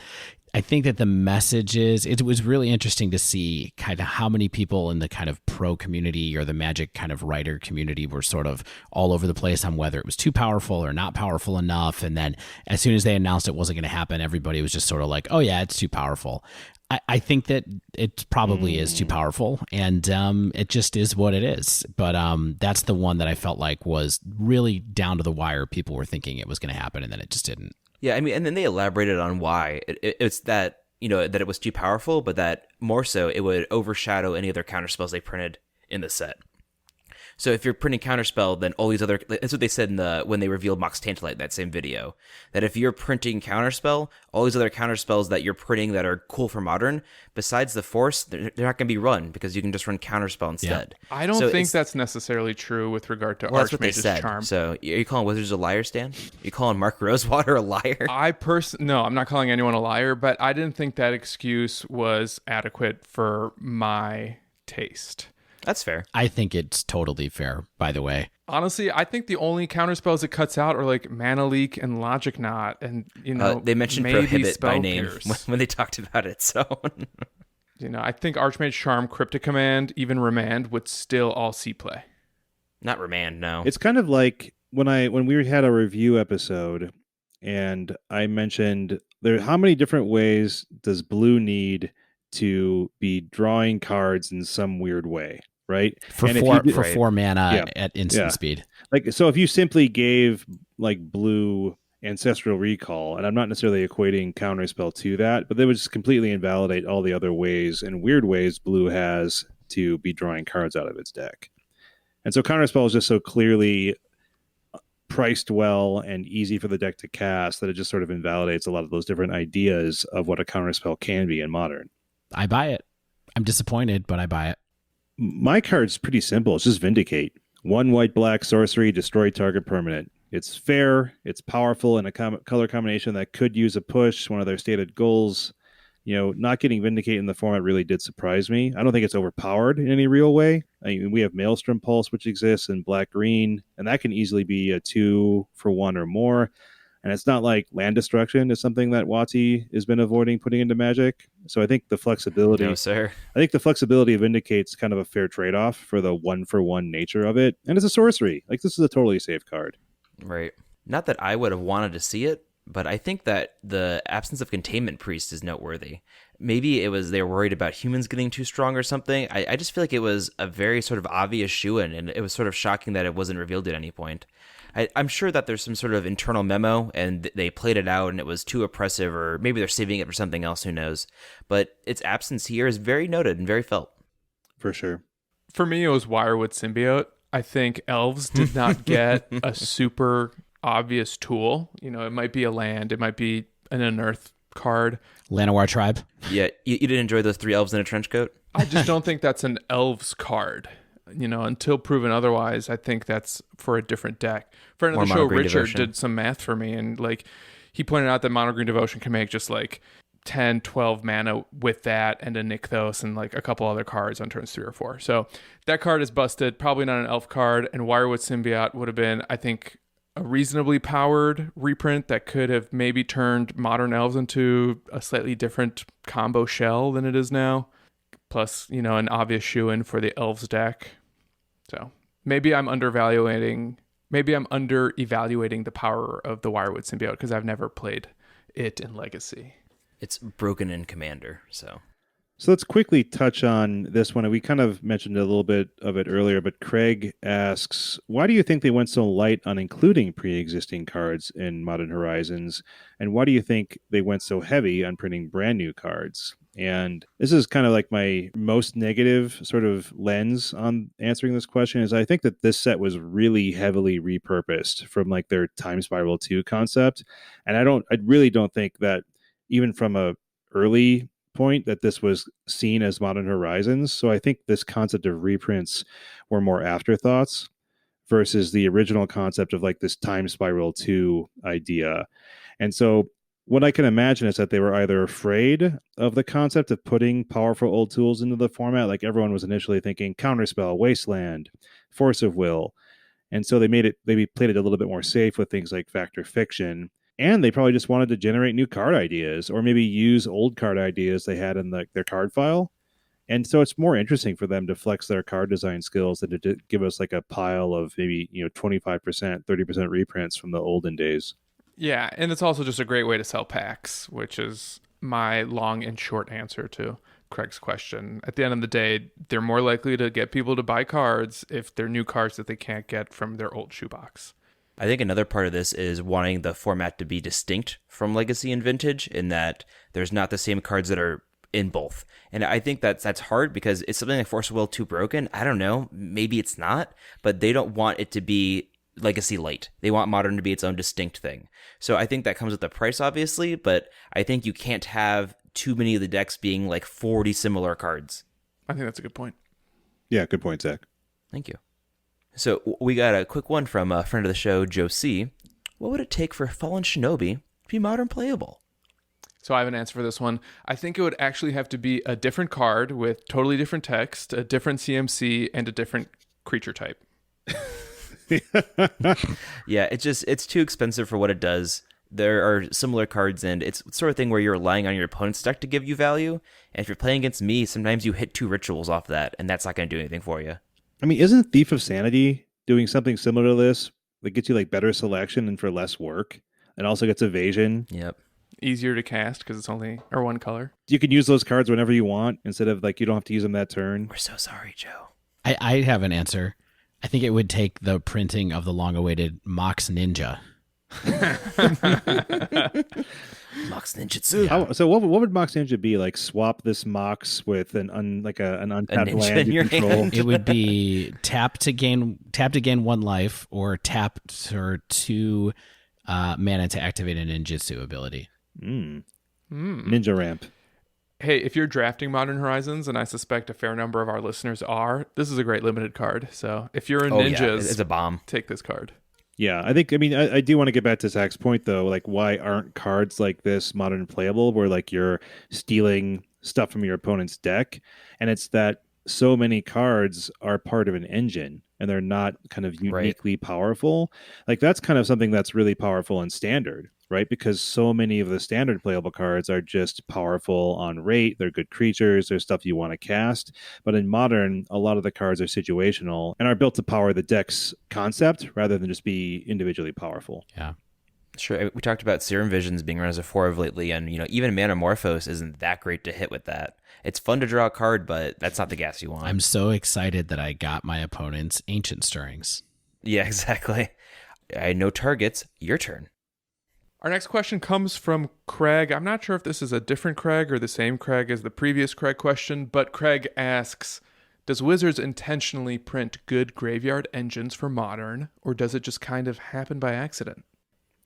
I think that the messages, it was really interesting to see kind of how many people in the kind of pro community or the Magic kind of writer community were sort of all over the place on whether it was too powerful or not powerful enough. And then as soon as they announced it wasn't going to happen, everybody was just sort of like, oh yeah, it's too powerful. I think that it probably is too powerful, and it just is what it is. But that's the one that I felt like was really down to the wire. People were thinking it was going to happen, and then it just didn't. Yeah, I mean, and then they elaborated on why. It's that, that it was too powerful, but that more so it would overshadow any other counterspells they printed in the set. So if you're printing Counterspell, then all these other... That's what they said when they revealed Mox Tantalite in that same video. That if you're printing Counterspell, all these other Counterspells that you're printing that are cool for Modern, besides the Force, they're not going to be run because you can just run Counterspell instead. Yeah. I don't think that's necessarily true with regard to Archmage's Charm. So are you calling Wizards a liar, Stan? Are you calling Mark Rosewater a liar? No, I'm not calling anyone a liar, but I didn't think that excuse was adequate for my taste. That's fair. I think it's totally fair, by the way. Honestly, I think the only counterspells it cuts out are like Mana Leak and Logic Knot, and they mentioned maybe Prohibit by name Pierce. when they talked about it. So I think Archmage Charm, Cryptic Command, even Remand would still all see play. Not Remand, no. It's kind of like when we had a review episode, and I mentioned how many different ways does blue need to be drawing cards in some weird way, right? For and 4 mana at instant speed. Like, so if you simply gave like blue Ancestral Recall, and I'm not necessarily equating Counterspell to that, but they would just completely invalidate all the other ways and weird ways blue has to be drawing cards out of its deck. And so Counterspell is just so clearly priced well and easy for the deck to cast that it just sort of invalidates a lot of those different ideas of what a Counterspell can be in Modern. I buy it. I'm disappointed, but I buy it. My card's pretty simple. It's just Vindicate. 1 white-black sorcery, destroy target permanent. It's fair, it's powerful in a color combination that could use a push, one of their stated goals. Not getting Vindicate in the format really did surprise me. I don't think it's overpowered in any real way. I mean, we have Maelstrom Pulse, which exists in black-green, and that can easily be a 2-for-1 or more. And it's not like land destruction is something that WotC has been avoiding putting into Magic. So I think the flexibility... No, sir. I think the flexibility of Vindicate's kind of a fair trade-off for the 1-for-1 nature of it. And it's a sorcery. Like, this is a totally safe card. Right. Not that I would have wanted to see it, but I think that the absence of Containment Priest is noteworthy. Maybe it was they were worried about humans getting too strong or something. I just feel like it was a very sort of obvious shoo-in, and it was sort of shocking that it wasn't revealed at any point. I'm sure that there's some sort of internal memo, and they played it out, and it was too oppressive, or maybe they're saving it for something else, who knows. But its absence here is very noted and very felt. For sure. For me, it was Wirewood Symbiote. I think Elves did not get a super obvious tool. It might be a land, it might be an unearth card. Llanowar Tribe. Yeah, you didn't enjoy those 3 elves in a trench coat? I just don't think that's an Elves card. Until proven otherwise, I think that's for a different deck. Friend of the show, Richard, Devotion did some math for me, and he pointed out that Mono Green Devotion can make just 10, 12 mana with that and a Nykthos and a couple other cards on turns 3 or 4. So that card is busted, probably not an elf card, and Wirewood Symbiote would have been, I think, a reasonably powered reprint that could have maybe turned Modern Elves into a slightly different combo shell than it is now. Plus, an obvious shoe-in for the Elves deck. So maybe I'm under-evaluating the power of the Wirewood Symbiote because I've never played it in Legacy. It's broken in Commander, so. So let's quickly touch on this one. We kind of mentioned a little bit of it earlier, but Craig asks, why do you think they went so light on including pre-existing cards in Modern Horizons? And why do you think they went so heavy on printing brand new cards? And this is kind of like my most negative sort of lens on answering this question is I think that this set was really heavily repurposed from their Time Spiral 2 concept. And I really don't think that even from a early point that this was seen as Modern Horizons. So I think this concept of reprints were more afterthoughts versus the original concept of this Time Spiral 2 idea. And so what I can imagine is that they were either afraid of the concept of putting powerful old tools into the format, like everyone was initially thinking Counterspell, Wasteland, Force of Will. And so they played it a little bit more safe with things like Fact or Fiction. And they probably just wanted to generate new card ideas or maybe use old card ideas they had in their card file. And so it's more interesting for them to flex their card design skills than to give us like a pile of maybe 25%, 30% reprints from the olden days. Yeah, and it's also just a great way to sell packs, which is my long and short answer to Craig's question. At the end of the day, they're more likely to get people to buy cards if they're new cards that they can't get from their old shoebox. I think another part of this is wanting the format to be distinct from Legacy and Vintage in that there's not the same cards that are in both. And I think that's hard because it's something like Force of Will 2 Broken. I don't know. Maybe it's not, but they don't want it to be Legacy Light. They want Modern to be its own distinct thing. So I think that comes with the price, obviously, but I think you can't have too many of the decks being like 40 similar cards. I think that's a good point. Yeah, good point, Zach. Thank you. So we got a quick one from a friend of the show, Joe C. What would it take for Fallen Shinobi to be Modern playable? So I have an answer for this one. I think it would actually have to be a different card with totally different text, a different CMC, and a different creature type. Yeah, it's too expensive for what it does. There are similar cards, and it's the sort of thing where you're relying on your opponent's deck to give you value. And if you're playing against me, sometimes you hit 2 rituals off that, and that's not going to do anything for you. I mean, isn't Thief of Sanity doing something similar to this? That gets you like better selection and for less work, and also gets evasion. Yep. Easier to cast because it's only one color. You can use those cards whenever you want instead of like you don't have to use them that turn. We're so sorry, Joe. I have an answer. I think it would take the printing of the long-awaited Mox Ninja. Mox Ninjutsu. So what would Mox Ninja be? Like swap this Mox with an untapped land in you your control? hand. It would be tap to gain 1 life, or tap for 2 mana to activate a ninjutsu ability. Ninja ramp. Hey, if you're drafting Modern Horizons, and I suspect a fair number of our listeners are, this is a great limited card. So if you're in ninjas, it's a bomb. Take this card. Yeah, I do want to get back to Zach's point, though. Like, why aren't cards like this Modern playable, where like you're stealing stuff from your opponent's deck? And it's that so many cards are part of an engine, and they're not kind of uniquely powerful. Like, that's kind of something that's really powerful in Standard, right? Because so many of the Standard playable cards are just powerful on rate. They're good creatures. They're stuff you want to cast. But in Modern, a lot of the cards are situational and are built to power the deck's concept rather than just be individually powerful. Yeah. Sure. We talked about Serum Visions being run as a 4 of lately, and even Manamorphose isn't that great to hit with that. It's fun to draw a card, but that's not the gas you want. I'm so excited that I got my opponent's Ancient Stirrings. Yeah, exactly. I had no targets. Your turn. Our next question comes from Craig. I'm not sure if this is a different Craig or the same Craig as the previous Craig question, but Craig asks, does Wizards intentionally print good graveyard engines for Modern, or does it just kind of happen by accident?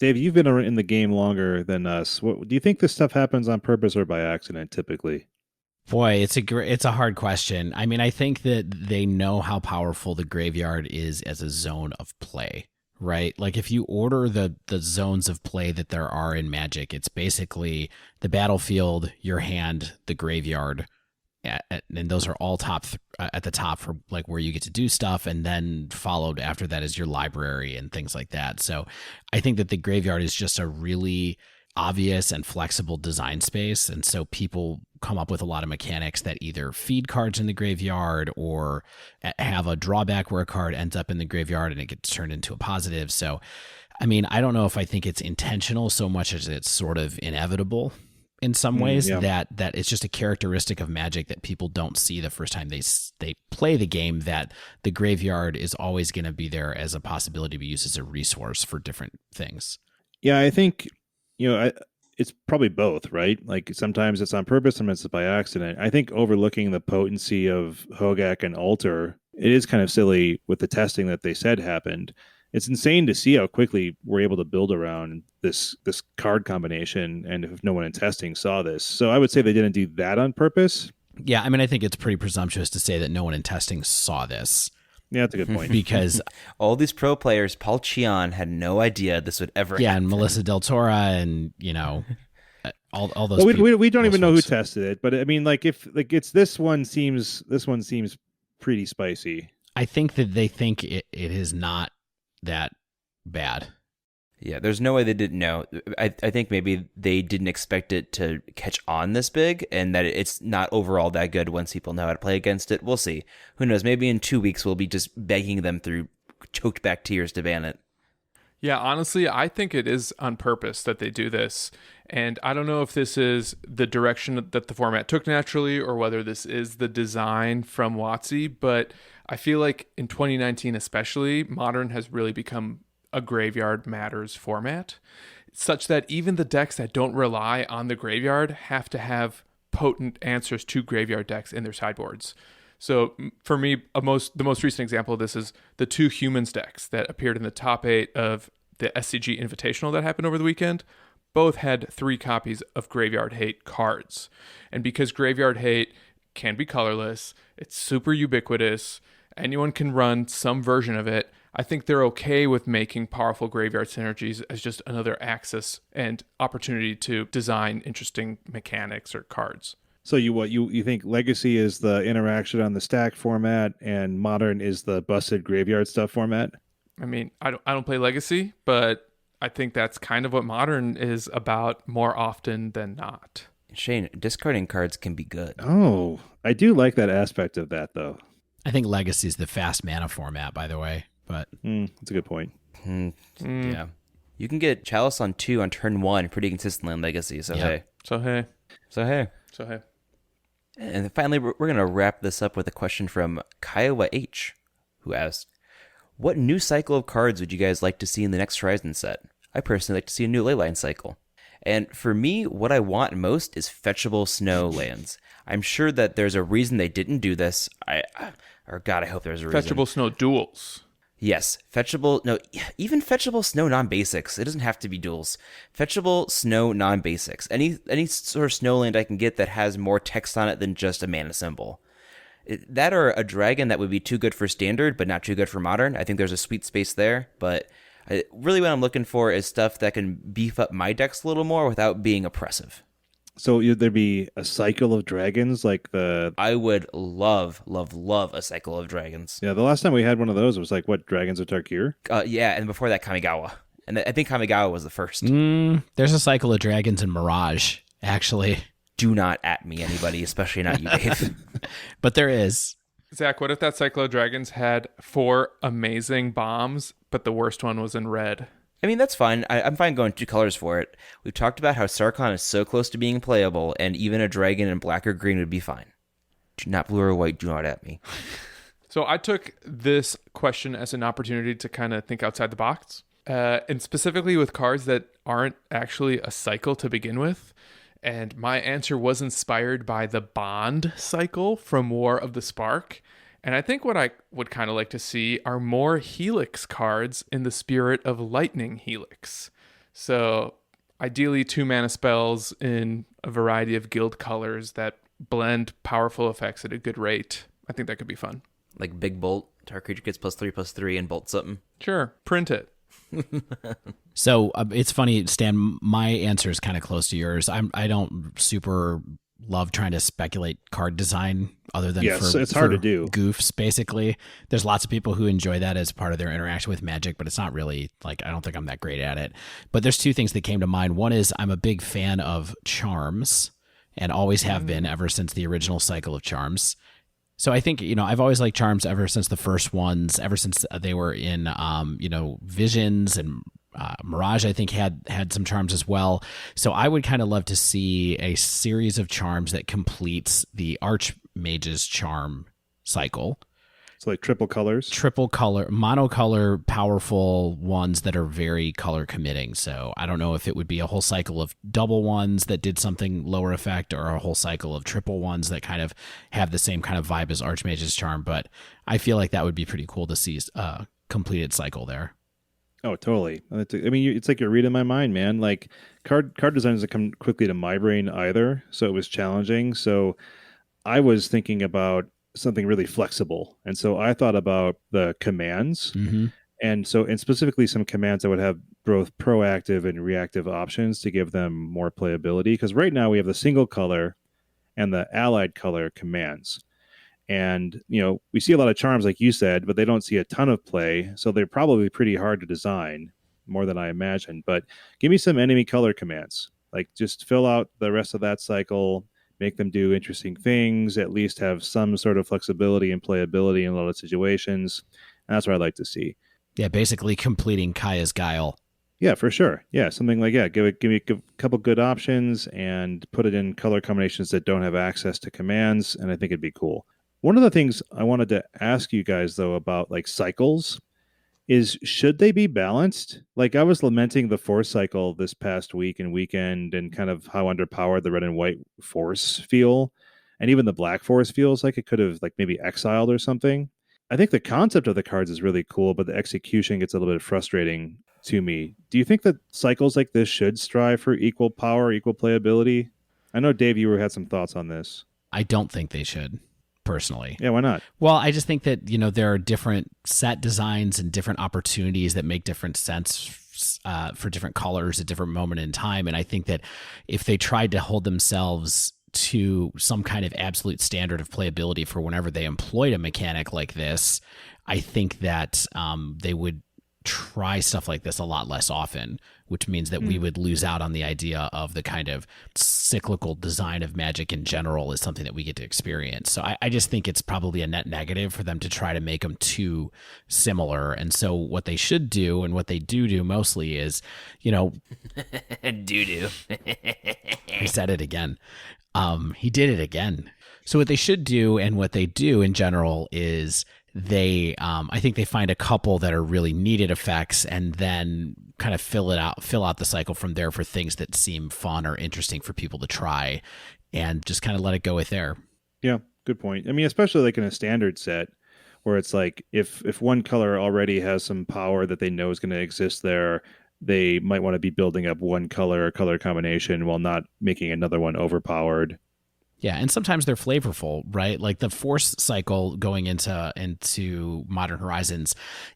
Dave, you've been in the game longer than us. Do you think this stuff happens on purpose or by accident typically? Boy, it's a hard question. I mean, I think that they know how powerful the graveyard is as a zone of play, right? Like if you order the zones of play that there are in Magic, it's basically the battlefield, your hand, the graveyard, and those are all at the top for like where you get to do stuff, and then followed after that is your library and things like that. So I think that the graveyard is just a really obvious and flexible design space, and so people come up with a lot of mechanics that either feed cards in the graveyard or have a drawback where a card ends up in the graveyard and it gets turned into a positive. So I mean, I don't know if I think it's intentional so much as it's sort of inevitable in some ways. That it's just a characteristic of Magic that people don't see the first time they play the game, that the graveyard is always going to be there as a possibility to be used as a resource for different things. Yeah, I think it's probably both, right? Like sometimes it's on purpose, sometimes it's by accident. I think overlooking the potency of Hogaak and Alter, it is kind of silly with the testing that they said happened. It's insane to see how quickly we're able to build around this card combination, and if no one in testing saw this. So I would say they didn't do that on purpose. Yeah, I mean, I think it's pretty presumptuous to say that no one in testing saw this. Yeah, that's a good point. Because all these pro players, Paul Cheon had no idea this would ever happen. And Melissa Del Toro and, all those. Well, we don't even know who folks. tested it, but I mean, like if like it's this one seems pretty spicy. I think that they think it is not that bad. Yeah, there's no way they didn't know. I think maybe they didn't expect it to catch on this big, and that it's not overall that good once people know how to play against it. We'll see. Who knows? Maybe in 2 weeks we'll be just begging them through choked back tears to ban it. Yeah, honestly, I think it is on purpose that they do this. And I don't know if this is the direction that the format took naturally or whether this is the design from WotC, but I feel like in 2019 especially, Modern has really become a graveyard matters format, such that even the decks that don't rely on the graveyard have to have potent answers to graveyard decks in their sideboards. So for me, the most recent example of this is the 2 humans decks that appeared in the top 8 of the SCG Invitational that happened over the weekend. Both had 3 copies of Graveyard Hate cards. And because Graveyard Hate can be colorless, it's super ubiquitous, anyone can run some version of it, I think they're okay with making powerful graveyard synergies as just another access and opportunity to design interesting mechanics or cards. So you think Legacy is the interaction on the stack format and Modern is the busted graveyard stuff format? I mean, I don't play Legacy, but I think that's kind of what Modern is about more often than not. Shane, discarding cards can be good. Oh, I do like that aspect of that, though. I think Legacy is the fast mana format, by the way. But that's a good point. Yeah, you can get Chalice on 2 on turn 1 pretty consistently on Legacy. So Yep. hey. And finally, we're going to wrap this up with a question from Kiowa H, who asked, what new cycle of cards would you guys like to see in the next Horizon set? I personally like to see a new Leyline cycle. And for me, what I want most is fetchable snow lands. I'm sure that there's a reason they didn't do this. I hope there's a reason. Fetchable snow duels. Yes, even fetchable snow non-basics. It doesn't have to be duels. Fetchable snow non-basics. Any sort of snow land I can get that has more text on it than just a mana symbol. That or a dragon that would be too good for standard, but not too good for modern. I think there's a sweet space there, but really what I'm looking for is stuff that can beef up my decks a little more without being oppressive. So there'd be a cycle of dragons like the... I would love a cycle of dragons. Yeah, the last time we had one of those was like, what, Dragons of Tarkir? Yeah, and before that, Kamigawa. And I think Kamigawa was the first. There's a cycle of dragons in Mirage, actually. Do not at me, anybody, especially not you, Dave. But there is. Zach, what if that cycle of dragons had 4 amazing bombs, but the worst one was in red? I mean, that's fine. I'm fine going 2 colors for it. We've talked about how Sarkhan is so close to being playable, and even a dragon in black or green would be fine. Do not blue or white, do not at me. So I took this question as an opportunity to kind of think outside the box, and specifically with cards that aren't actually a cycle to begin with. And my answer was inspired by the Bond cycle from War of the Spark. And I think what I would kind of like to see are more Helix cards in the spirit of Lightning Helix. So ideally 2 mana spells in a variety of guild colors that blend powerful effects at a good rate. I think that could be fun. Like Big Bolt, target creature gets +3/+3 and bolt something. Sure, print it. So it's funny, Stan, my answer is kind of close to yours. I don't super love trying to speculate card design other than it's hard to do. Goofs, basically. There's lots of people who enjoy that as part of their interaction with Magic, but it's not really, like, I don't think I'm that great at it. But there's 2 things that came to mind. One is I'm a big fan of charms and always have been ever since the original cycle of charms. So I think, I've always liked charms ever since the first ones, ever since they were in, Visions, and Mirage, I think, had some charms as well. So I would kind of love to see a series of charms that completes the Archmage's charm cycle. So like triple colors? Triple color, monocolor, powerful ones that are very color committing. So I don't know if it would be a whole cycle of double ones that did something lower effect, or a whole cycle of triple ones that kind of have the same kind of vibe as Archmage's charm. But I feel like that would be pretty cool to see a completed cycle there. Oh, totally. It's like you're reading my mind, man. Like card design doesn't come quickly to my brain either, so it was challenging. So I was thinking about something really flexible, and so I thought about the commands, and specifically some commands that would have both proactive and reactive options to give them more playability. Because right now we have the single color and the allied color commands. And, we see a lot of charms, like you said, but they don't see a ton of play. So they're probably pretty hard to design, more than I imagined. But give me some enemy color commands. Like, just fill out the rest of that cycle, make them do interesting things, at least have some sort of flexibility and playability in a lot of situations. And that's what I'd like to see. Yeah, basically completing Kaya's Guile. Yeah, for sure. Yeah, something like that. Give me a couple good options and put it in color combinations that don't have access to commands, and I think it'd be cool. One of the things I wanted to ask you guys, though, about like cycles is, should they be balanced? Like, I was lamenting the force cycle this past week and weekend and kind of how underpowered the red and white force feel. And even the black force feels like it could have like maybe exiled or something. I think the concept of the cards is really cool, but the execution gets a little bit frustrating to me. Do you think that cycles like this should strive for equal power, equal playability? I know, Dave, you had some thoughts on this. I don't think they should, personally. Yeah, why not? Well, I just think that, there are different set designs and different opportunities that make different sense for different colors at different moment in time. And I think that if they tried to hold themselves to some kind of absolute standard of playability for whenever they employed a mechanic like this, I think that they would try stuff like this a lot less often, which means that we would lose out on the idea of the kind of cyclical design of Magic in general is something that we get to experience. So I just think it's probably a net negative for them to try to make them too similar. And so what they should do, and what they do mostly, is, Doo-doo. he said it again. He did it again. So what they should do, and what they do in general, is I think they find a couple that are really needed effects, and then kind of fill out the cycle from there for things that seem fun or interesting for people to try, and just kind of let it go with there. Yeah, good point. I mean, especially like in a standard set where it's like if one color already has some power that they know is going to exist there, they might want to be building up one color or color combination while not making another one overpowered. Yeah, and sometimes they're flavorful, right? Like the force cycle going into Modern Horizons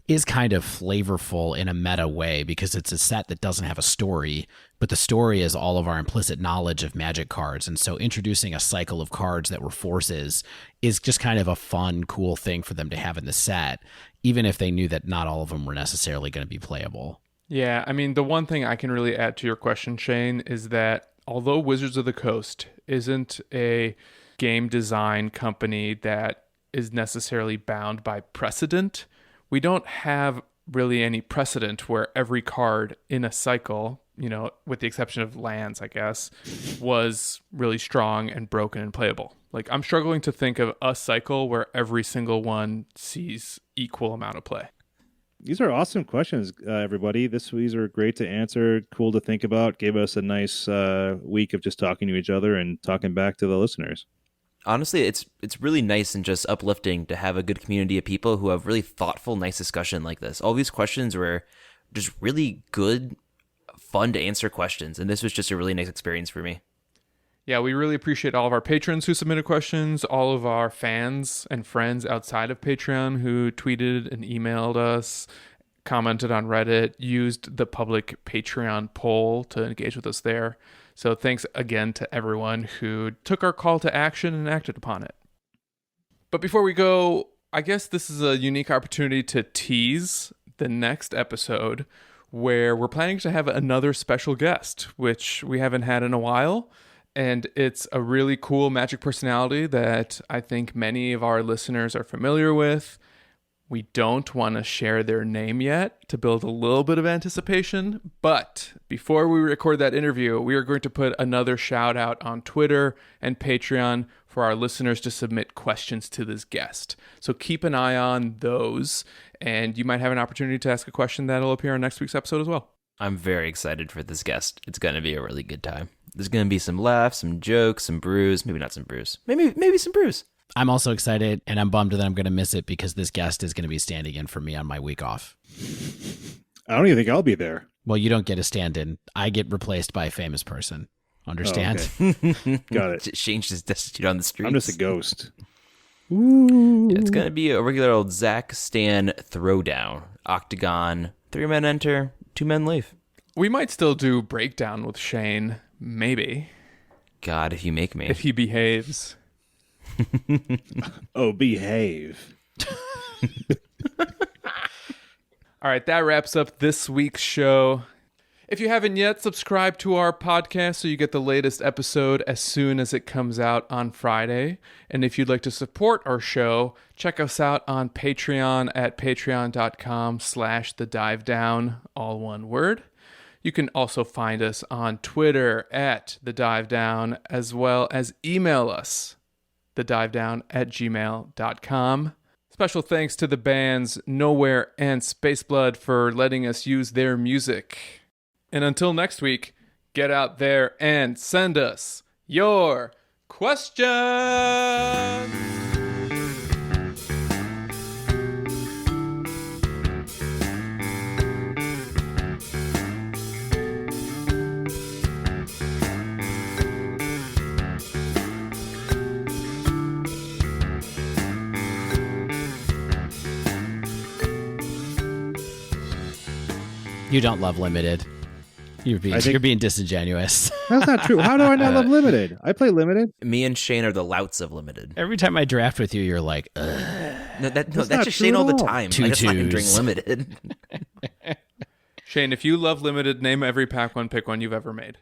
is kind of flavorful in a meta way, because it's a set that doesn't have a story, but the story is all of our implicit knowledge of Magic cards. And so introducing a cycle of cards that were forces is just kind of a fun, cool thing for them to have in the set, even if they knew that not all of them were necessarily going to be playable. Yeah, I mean, the one thing I can really add to your question, Shane, is that although Wizards of the Coast isn't a game design company that is necessarily bound by precedent, we don't have really any precedent where every card in a cycle, with the exception of lands, I guess, was really strong and broken and playable. Like, I'm struggling to think of a cycle where every single one sees equal amount of play. These are awesome questions, everybody. These are great to answer, cool to think about. Gave us a nice week of just talking to each other and talking back to the listeners. Honestly, it's really nice and just uplifting to have a good community of people who have really thoughtful, nice discussion like this. All these questions were just really good, fun to answer questions, and this was just a really nice experience for me. Yeah, we really appreciate all of our patrons who submitted questions, all of our fans and friends outside of Patreon who tweeted and emailed us, commented on Reddit, used the public Patreon poll to engage with us there. So thanks again to everyone who took our call to action and acted upon it. But before we go, I guess this is a unique opportunity to tease the next episode, where we're planning to have another special guest, which we haven't had in a while. And it's a really cool Magic personality that I think many of our listeners are familiar with. We don't want to share their name yet to build a little bit of anticipation. But before we record that interview, we are going to put another shout out on Twitter and Patreon for our listeners to submit questions to this guest. So keep an eye on those, and you might have an opportunity to ask a question that'll appear on next week's episode as well. I'm very excited for this guest. It's going to be a really good time. There's going to be some laughs, some jokes, some brews. Maybe not some brews. Maybe some brews. I'm also excited, and I'm bummed that I'm going to miss it because this guest is going to be standing in for me on my week off. I don't even think I'll be there. Well, you don't get a stand-in. I get replaced by a famous person. Understand? Oh, okay. Got it. Changed his destitute on the streets. I'm just a ghost. Ooh. Yeah, it's going to be a regular old Zach Stan throwdown. Octagon, 3 men enter, 2 men leave. We might still do breakdown with Shane, maybe, God, if you make me. if he behaves. Oh, behave. All right, that wraps up this week's show. If you haven't yet, subscribe to our podcast so you get the latest episode as soon as it comes out on Friday. And if you'd like to support our show, check us out on Patreon at patreon.com/thedivedown, all one word. You can also find us on Twitter at thedivedown, as well as email us, thedivedown@gmail.com. Special thanks to the bands Nowhere and Spaceblood for letting us use their music. And until next week, get out there and send us your questions! You don't love Limited. You're being disingenuous. That's not true. How do I not love Limited? I play Limited. Me and Shane are the louts of Limited. Every time I draft with you, you're like, ugh. That's not just Shane true all the at all. time. Two I just like him during twos. Limited. Shane, if you love Limited, name every pack one, pick one you've ever made.